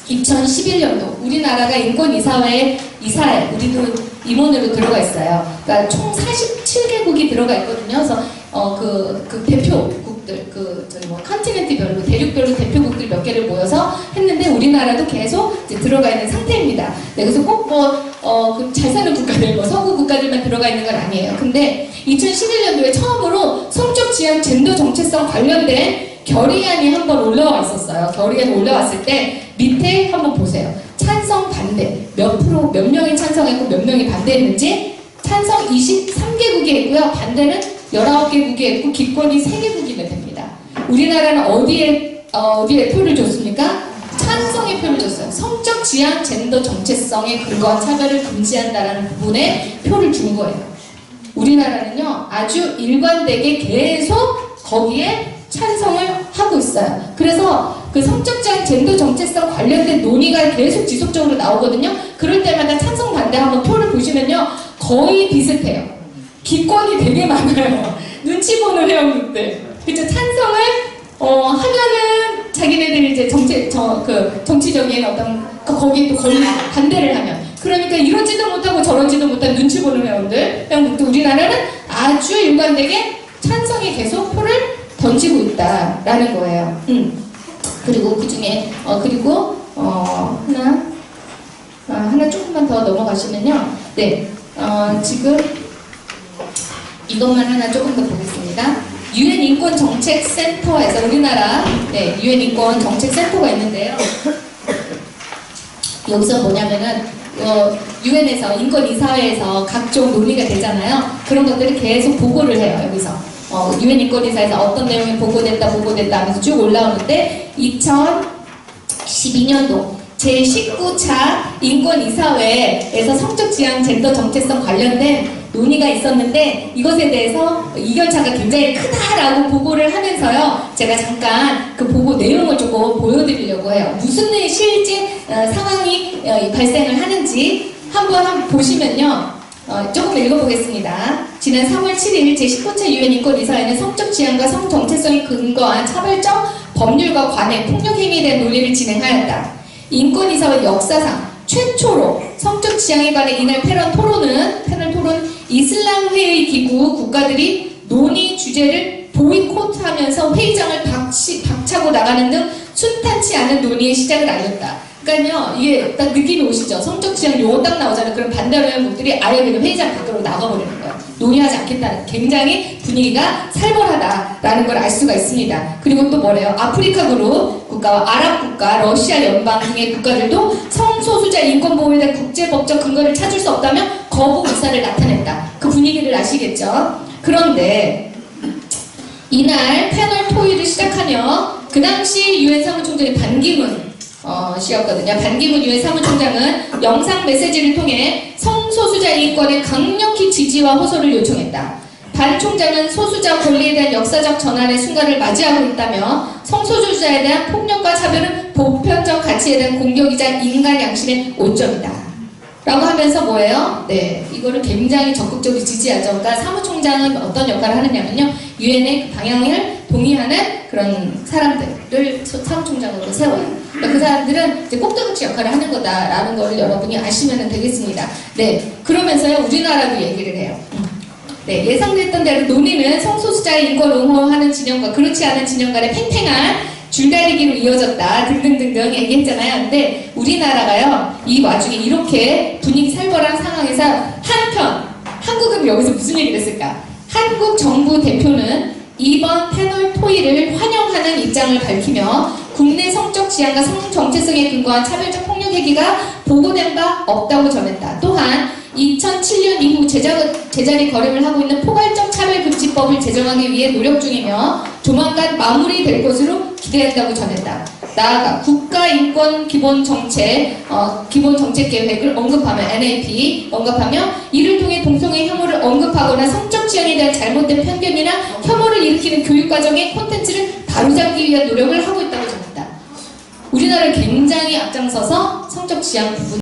2011년도 우리나라가 인권이사회에 이사회, 우리도 임원으로 들어가 있어요. 그러니까 총 47개국이 들어가 있거든요. 그래서 그 대표국들, 컨티넨트별로, 대륙별로 대표국들 몇 개를 모여서 했는데 우리나라도 계속 이제 들어가 있는 상태입니다. 네, 그래서 꼭 잘 사는 국가들, 서구 국가들만 들어가 있는 건 아니에요. 근데 2011년도에 처음으로 성적 지향 젠더 정체성 관련된 결의안이 한번 올라와 있었어요. 결의안이 올라왔을 때 밑에 한번 보세요. 찬성 반대 몇 명이 찬성했고 몇 명이 반대했는지 찬성 23개국이 했고요. 반대는 19개국이 했고 기권이 3개국이면 됩니다. 우리나라는 어디에 표를 줬습니까? 찬성의 표를 줬어요. 성적 지향 젠더 정체성에 근거한 차별을 금지한다라는 부분에 표를 준 거예요. 우리나라는요 아주 일관되게 계속 거기에 찬성을 하고 있어요. 그래서 그 성적 지향 젠더 정체성 관련된 논의가 계속 지속적으로 나오거든요. 그럴 때마다 찬성 반대 한번 표를 보시면요 거의 비슷해요. 기권이 되게 많아요. 눈치 보는 회원국들. 그쵸? 찬성을 하면은 자기네들이 이제 정치적인 어떤 거기에 또 걸리고 반대를 하면 그러니까 이러지도 못하고 저러지도 못한 눈치 보는 회원국들. 우리나라는 아주 일관되게 찬성이 계속 표를 던지고 있다라는 거예요. 그리고 그 중에 하나 조금만 더 넘어가시면요. 네, 지금 이것만 하나 조금 더 보겠습니다. 유엔 인권 정책 센터에서 우리나라 유엔 인권 정책 센터가 있는데요. 여기서 뭐냐면은 유엔에서 인권 이사회에서 각종 논의가 되잖아요. 그런 것들을 계속 보고를 해요. 여기서. 유엔 인권이사에서 어떤 내용이 보고됐다 하면서 쭉 올라오는데 2012년도 제19차 인권이사회에서 성적 지향 젠더 정체성 관련된 논의가 있었는데 이것에 대해서 이견차가 굉장히 크다라고 보고를 하면서요 제가 잠깐 그 보고 내용을 조금 보여드리려고 해요. 무슨 실제 상황이 발생을 하는지 한번 보시면요 조금 읽어보겠습니다. 지난 3월 7일 제19차 유엔 인권이사회는 성적 지향과 성 정체성에 근거한 차별적 법률과 관행, 폭력행위에 대한 논의를 진행하였다. 인권이사회 역사상 최초로 성적 지향에 관해 이날 패널 토론 이슬람회의 기구 국가들이 논의 주제를 보이콧하면서 회의장을 박차고 나가는 등 순탄치 않은 논의의 시작을 알렸다. 그러니까요, 이게 딱 느낌이 오시죠? 성적 지향 용어 딱 나오잖아요. 그럼 반대로 하는 분들이 아예 그냥 회의장 밖으로 나가버리는 거예요. 논의하지 않겠다는 굉장히 분위기가 살벌하다라는 걸 알 수가 있습니다. 그리고 또 뭐래요? 아프리카 그룹 국가와 아랍 국가, 러시아 연방 등의 국가들도 성소수자 인권 보호에 대한 국제법적 근거를 찾을 수 없다면 거부 의사를 나타냈다. 그 분위기를 아시겠죠? 그런데 이날 패널 토의를 시작하며 그 당시 유엔 사무총장이 반기문 씨였거든요. 반기문 유엔 사무총장은 영상 메시지를 통해 성소수자 인권에 강력히 지지와 호소를 요청했다. 반 총장은 소수자 권리에 대한 역사적 전환의 순간을 맞이하고 있다며 성소수자에 대한 폭력과 차별은 보편적 가치에 대한 공격이자 인간 양심의 오점이다. 라고 하면서 뭐예요? 네, 이거를 굉장히 적극적으로 지지하죠. 그러니까 사무총장은 어떤 역할을 하느냐면요. 유엔의 방향을 동의하는 그런 사람들을 사무총장으로 세워요. 그러니까 그 사람들은 이제 꼭두각시 역할을 하는 거다라는 걸 여러분이 아시면 되겠습니다. 네, 그러면서요 우리나라도 얘기를 해요. 네, 예상됐던 대로 논의는 성소수자의 인권 옹호하는 진영과 그렇지 않은 진영 간의 팽팽한 줄다리기로 이어졌다 등등등등 얘기했잖아요. 근데 우리나라가요 이 와중에 이렇게 분위기 살벌한 상황에서 한편 한국은 여기서 무슨 얘기를 했을까? 한국 정부 대표는 이번 패널 토의를 환영하는 입장을 밝히며 국내 성적 지향과 성 정체성에 근거한 차별적 폭력 행위가 보고된 바 없다고 전했다. 또한 2007년 이후 제자리 걸음을 하고 있는 포괄적 차별금지법을 제정하기 위해 노력 중이며 조만간 마무리될 것으로 기대한다고 전했다. 나아가 국가인권기본정책계획을 언급하며 NAP 언급하며 이를 통해 동성애 혐오를 언급하거나 성적 취향에 대한 잘못된 편견이나 혐오를 일으키는 교육과정의 콘텐츠를 바로잡기 위한 노력을 하고 있다고 전했다. 우리나라를 굉장히 앞장서서 성적 지향 부분